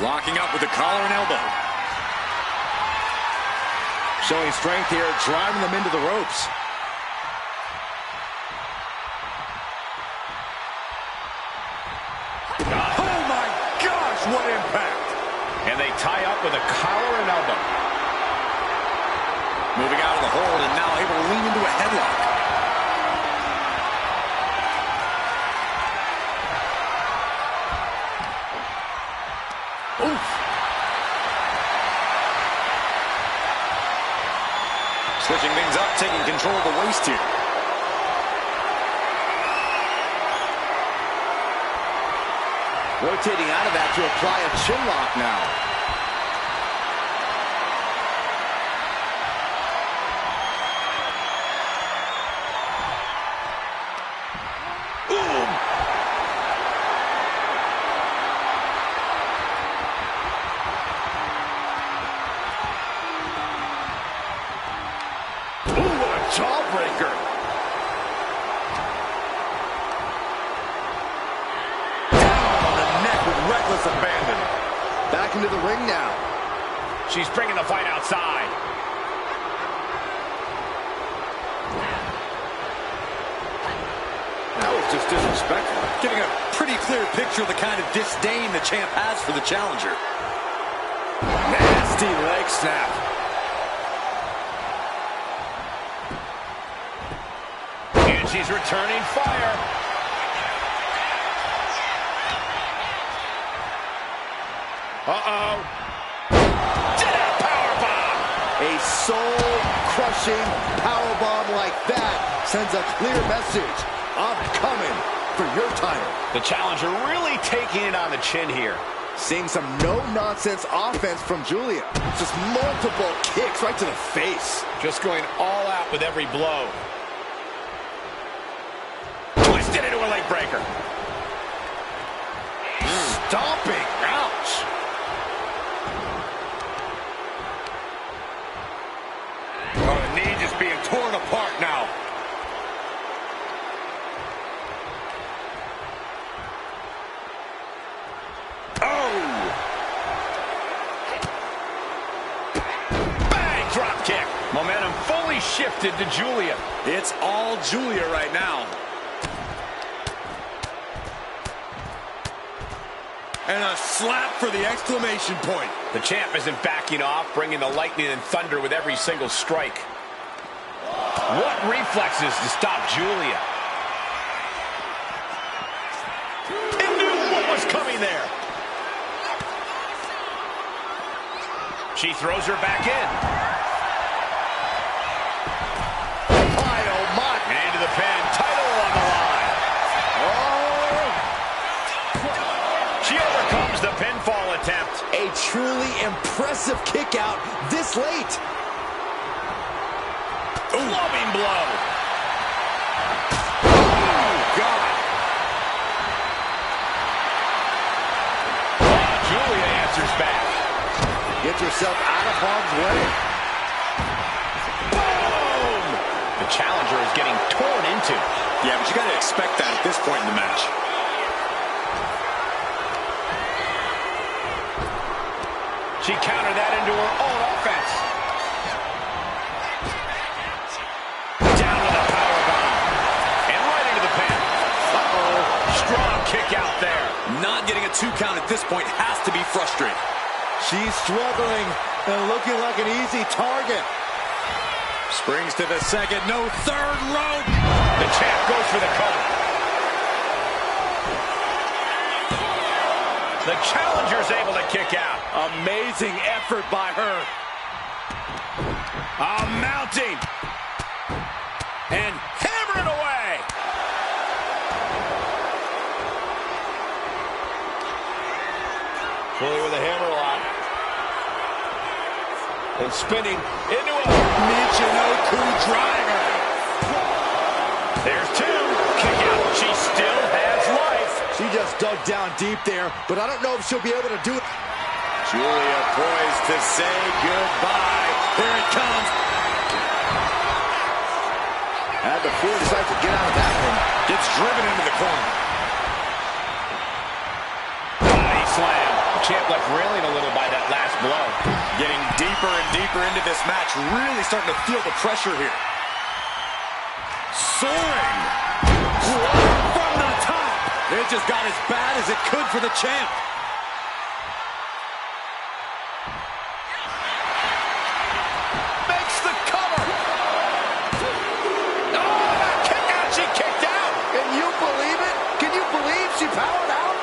Locking up with the collar and elbow. Showing strength here, driving them into the ropes. Oh my gosh, what impact! And they tie up with a collar and elbow. Moving out of the hold and now able to lean into a headlock. Oof. Switching things up, taking control of the waist here. Rotating out of that to apply a chin lock now. Ooh, what a jawbreaker. back into the ring now. She's bringing the fight outside. That was just disrespectful. Giving a pretty clear picture of the kind of disdain the champ has for the challenger. Nasty leg snap. And she's returning fire. Uh-oh. Powerbomb. A soul-crushing powerbomb like that sends a clear message. I'm coming for your title. The challenger really taking it on the chin here. Seeing some no-nonsense offense from Julia. Just multiple kicks right to the face. Just going all out with every blow. Twisted into a leg breaker. Stomping. Ouch. Oh, the knee just being torn apart now. Momentum fully shifted to Julia. It's all Julia right now. And a slap for the exclamation point. The champ isn't backing off, bringing the lightning and thunder with every single strike. What reflexes to stop Julia? He knew what was coming there. She throws her back in. Into the pin, title on the line. Oh! She overcomes the pinfall attempt. A truly impressive kick out this late. Clubbing blow. Oh, God. Julia answers back. Get yourself out of harm's way. The challenger is getting torn into. Yeah, but you got to expect that at this point in the match. She countered that into her own offense. Down with a powerbomb. And right into the pin. Uh-oh. Strong kick out there. Not getting a 2 count at this point has to be frustrating. She's struggling and looking like an easy target. Springs to the second, no third rope. The champ goes for the cover. The challenger's able to kick out. Amazing effort by her. Mounting. And hammering away. Fully with a hammer lock. And spinning into a Michinoku driver. There's 2. Kick out. She still has life. She just dug down deep there, but I don't know if she'll be able to do it. Julia poised to say goodbye. Here it comes. Had the foresight to get out of that one. Gets driven into the corner. Body slam. Champ left railing a little by that last blow. Getting deeper and deeper into this match. Really starting to feel the pressure here. Soaring. From the top. It just got as bad as it could for the champ. Makes the cover. Oh, that kick out. She kicked out. Can you believe it? Can you believe she powered out?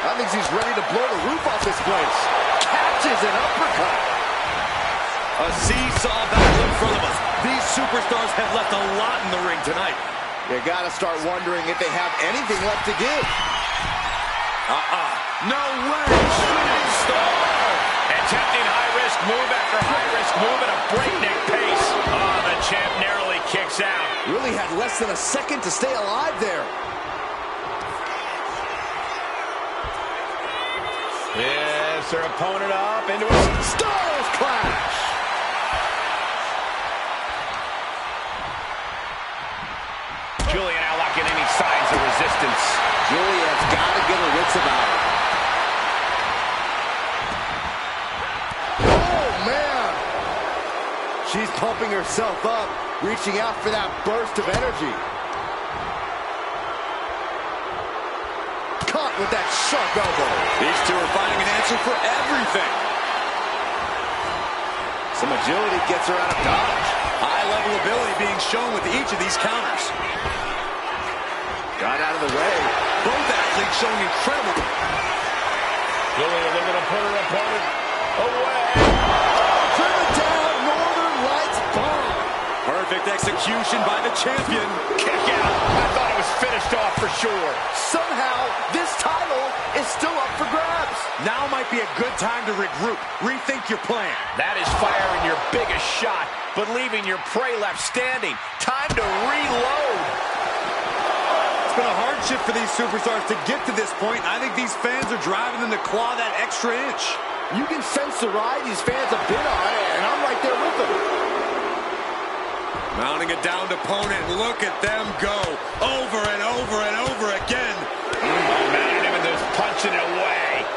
I think she's ready to blow the roof off this place. Catches an uppercut. A seesaw battle in front of us. These superstars have left a lot in the ring tonight. You gotta start wondering if they have anything left to give. No way. Shooting star. Attempting high-risk move after high-risk move at a breakneck pace. Oh, the champ narrowly kicks out. Really had less than a second to stay alive there. Yes, her opponent up into a Stars clash. Julia now not getting any signs of resistance. Julia's got to get her wits about her. Oh, man! She's pumping herself up, reaching out for that burst of energy. Caught with that sharp elbow. These two are finding an answer for everything. Some agility gets her out of dodge. High-level ability being shown with each of these counters. Got out of the way. Both athletes showing incredible. Julia looking to put her opponent away. Driven down, Northern Lights bomb. Perfect execution by the champion. Kick out. I thought it was finished off for sure. Somehow, this title is still up for grabs. Now might be a good time to regroup. Rethink your plan. That is firing your biggest shot, but leaving your prey left standing. Time to reload. It's been a hardship for these superstars to get to this point. I think these fans are driving them to claw that extra inch. You can sense the ride these fans have been on, and I'm right there with them. Mounting a downed opponent. Look at them go over and over and over again. Mounting him and just punching it away.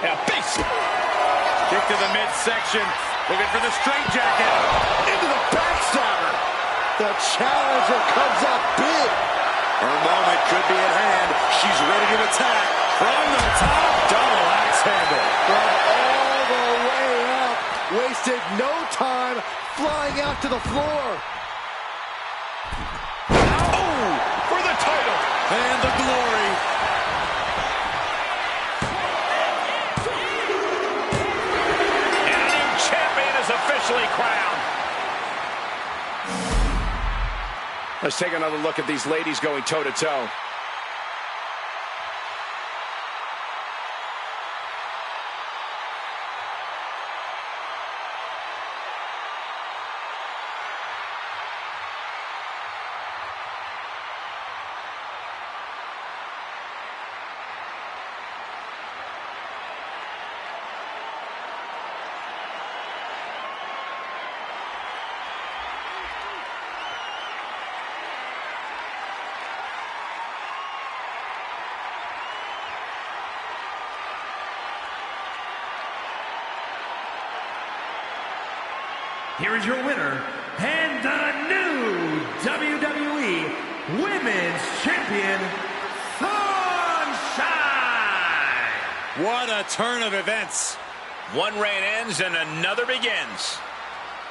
Yeah, big Kick to the midsection. Looking for the straitjacket. Into the backstabber. The challenger comes up big. Her moment could be at hand. She's ready to attack. From the top, double axe handle. From all the way up. Wasted no time flying out to the floor. Oh, for the title. And the glory. And a new champion is officially crowned. Let's take another look at these ladies going toe-to-toe. Here is your winner, and the new WWE Women's Champion, Sunshine! What a turn of events. One reign ends and another begins.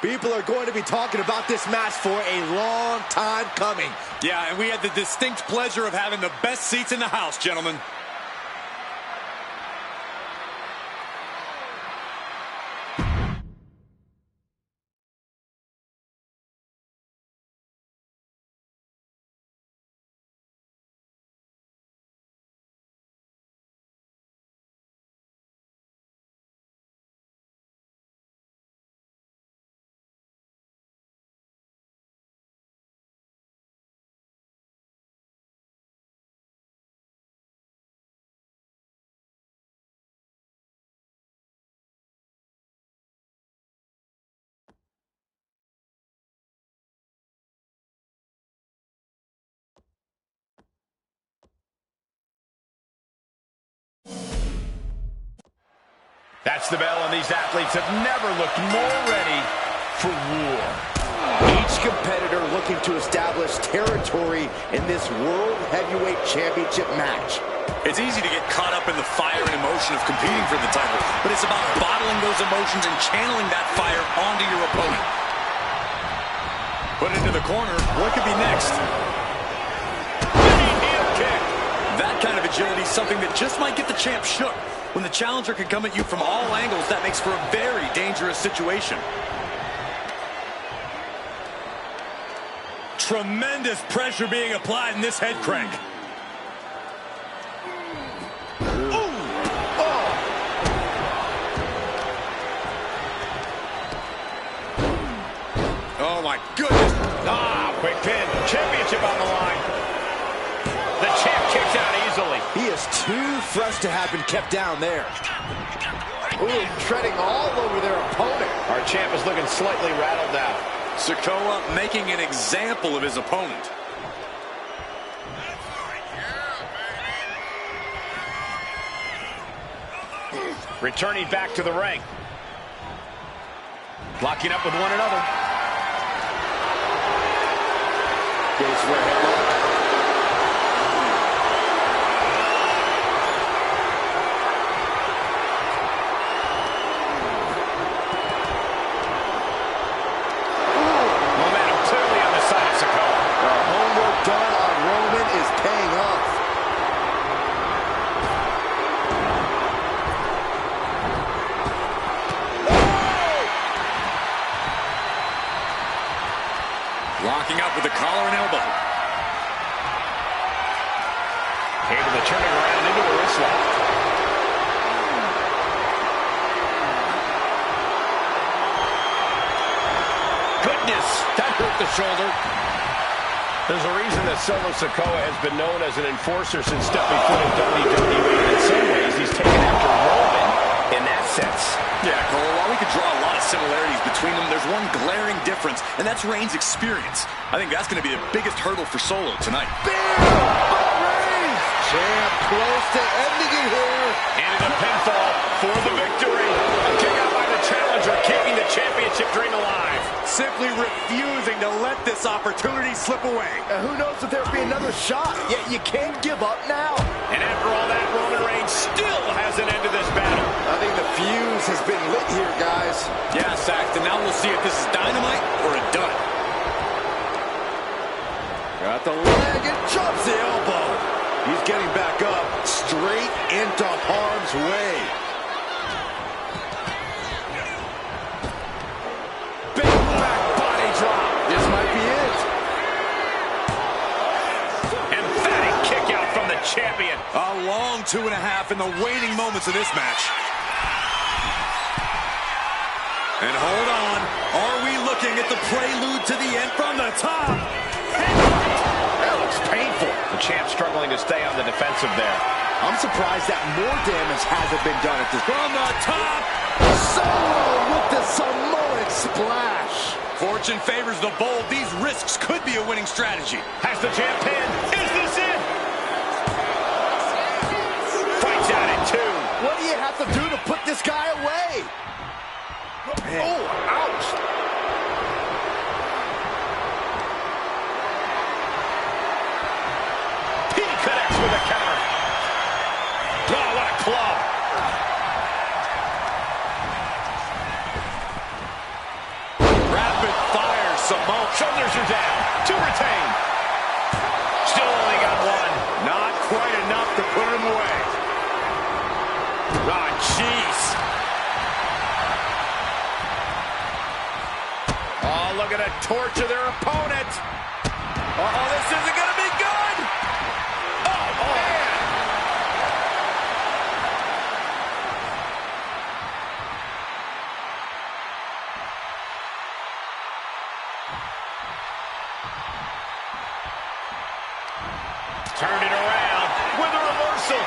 People are going to be talking about this match for a long time coming. Yeah, and we had the distinct pleasure of having the best seats in the house, gentlemen. That's the bell, and these athletes have never looked more ready for war. Each competitor looking to establish territory in this World Heavyweight Championship match. It's easy to get caught up in the fire and emotion of competing for the title, but it's about bottling those emotions and channeling that fire onto your opponent. Put it into the corner. What could be next? Heel kick. That kind of agility is something that just might get the champ shook. When the challenger can come at you from all angles, that makes for a very dangerous situation. Tremendous pressure being applied in this head crank. Oh my goodness. Ah, quick pin. Championship on the line. The champ kicks out easily. He is too fresh to have been kept down there. Ooh, treading all over their opponent. Our champ is looking slightly rattled out. Sikoa making an example of his opponent. returning back to the ring. Locking up with one another. Goes for a headlock. Momentum clearly on the side of Sikoa. The homework done on Roman is paying off. Locking up with the collar and elbow. Able to turn it around into a wrist lock. Goodness, that hurt the shoulder. There's a reason that Solo Sikoa has been known as an enforcer since stepping foot in WWE. In some ways, he's taken after Roman in that sense. Yeah, Cole, while we could draw a lot of similarities between them, there's one glaring difference, and that's Reigns' experience. I think that's going to be the biggest hurdle for Solo tonight. Reigns! Champ close to ending it here. And a pinfall for the victory. A kick out by the challenger, keeping the championship dream alive. Simply refusing to let this opportunity slip away. Who knows if there'll be another shot? Yet you can't give up now. And after all that, Roman Reigns still has an end to this battle. I think the fuse has been lit here, guys. Yeah, Saxton, now we'll see if this is dynamite or a dud. Got the leg and drops the elbow. He's getting back up, straight into harm's way. Big back body drop. This might be it. Emphatic kick out from the champion. A long 2.5 in the waning moments of this match. And hold on, are we looking at the prelude to the end from the top? That looks painful. The champ struggling to stay on the defensive there. I'm surprised that more damage hasn't been done at this point. From the top. Solo with the Samoan splash. Fortune favors the bold. These risks could be a winning strategy. Has the champ pinned. Is this it? Fights out at 2. What do you have to do to put this guy away? Oh, ouch. He connects with a counter. Oh, what a club. Rapid fire, Samoan. Shoulders are down. 2 retain. Still only got 1. Not quite enough to put him away. Oh, jeez. Oh, look at a torture their opponent. Oh, this isn't going to be good. Oh, man. Turned it around with a reversal.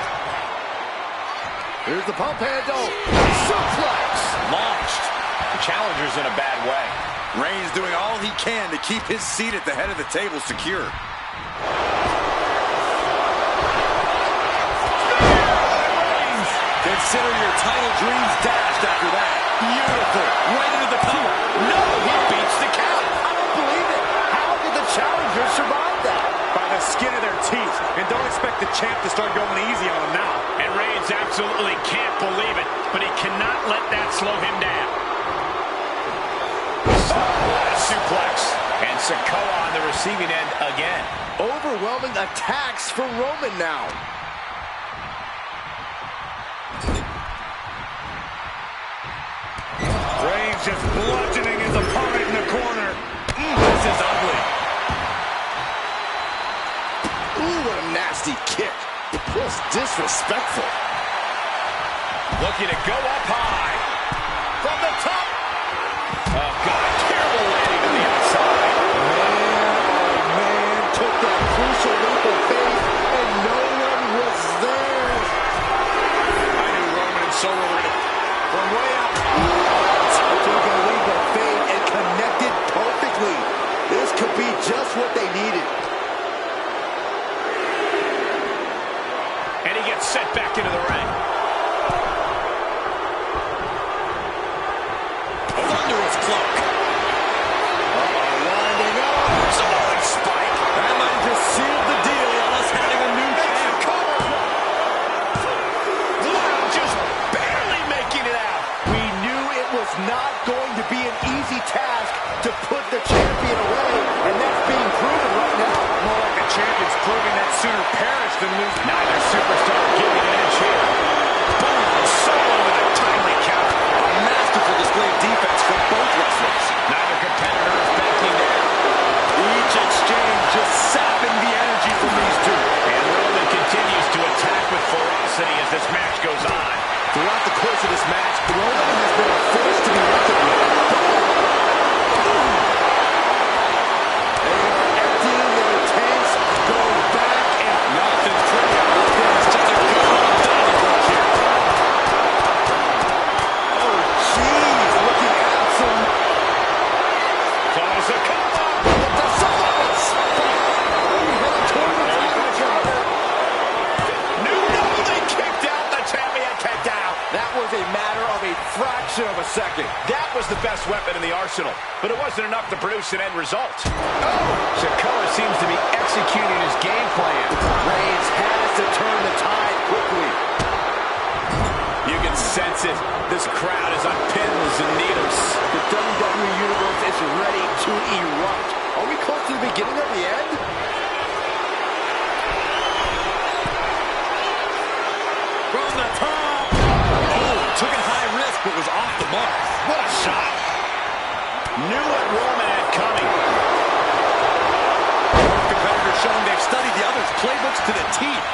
Here's the pump handle. Suplex. Launched. The challenger's in a bad way. Reigns doing all he can to keep his seat at the head of the table secure. Consider your title dreams dashed after that. Beautiful. Right into the cover. No, he beats the count. I don't believe it. How did the challenger survive that? By the skin of their teeth. And don't expect the champ to start going easy on him now. And Reigns absolutely can't believe it, but he cannot let that slow him down. What a suplex. And Sikoa on the receiving end again. Overwhelming attacks for Roman now. Reigns just bludgeoning his opponent in the corner. This is ugly. Ooh, what a nasty kick. Just disrespectful. Looking to go up high. From the top. Oh, God. Terrible landing to the outside. Man took that crucial leap of faith, and no one was there. I knew Roman and Solo were going to... From way up. Took a leap of faith and connected perfectly. This could be just what they needed. And he gets set back into the ring. sooner perish than lose. Neither superstar giving an inch here. Boom! Solo with a timely counter. A masterful display of defense from both wrestlers. Neither competitor is backing down. Each exchange just sapping the energy from these two. And Roman continues to attack with ferocity as this match goes on. Throughout the course of this match, Roman has been a force to be reckoned with. They are emptying their tanks, going back, and Nothing's trivial about this. Just a good old Donnybrook here. oh, jeez, looking absolute. Close a cover. The solo spike. Heading toward the title. No, they kicked out the champion. Kicked out. That was a matter of a fraction of a second. That was the best weapon in the arsenal, but it wasn't enough to produce an end result. Oh, Sikoa seems to be executing his game plan. Reigns has to turn the tide quickly. You can sense it. This crowd is on pins and needles. The WWE Universe is ready to erupt. Are we close to the beginning of the end? From the top. Oh, took it high risk, but was off the mark. What a shot. Knew what Roman had coming. Both competitors showing they've studied the other's playbooks to the teeth.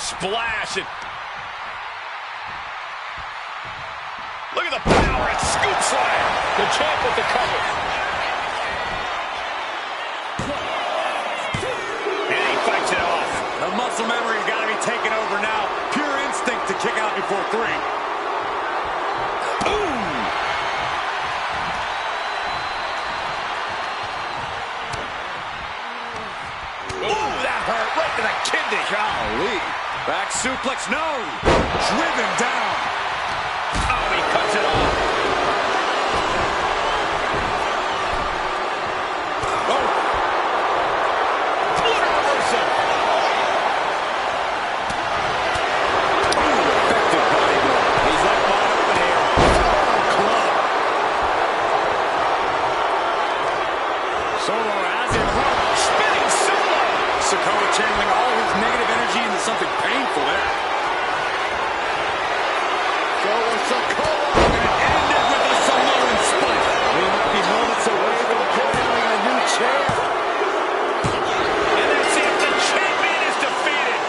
Splash. Look at the power and scoop slam. The champ with the cover. And he fights it off. The muscle memory's got to be taken over now. Pure instinct to kick out before 3. Ooh, that hurt right to the kidney. Golly. Back suplex, no. Driven down. Oh, he cuts it off. Oh. What a reversal. Effective body blow. He's left wide open here. Club. Solo has it home. Spinning solo. Sikoa channeling all his negative energy into something painful there. Sikoa. And it ended with a Samoan spike. We might be moments away from having a new chair. And that's it. The champion is defeated.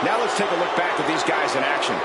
Now let's take a look back at these guys in action.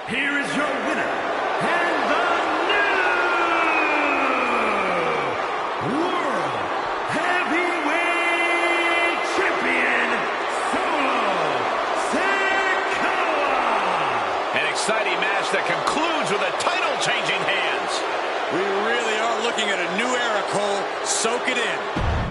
Here is your winner, and the new World Heavyweight Champion, Solo Sikoa. An exciting match that concludes with a title changing hands. We really are looking at a new era, Cole. Soak it in.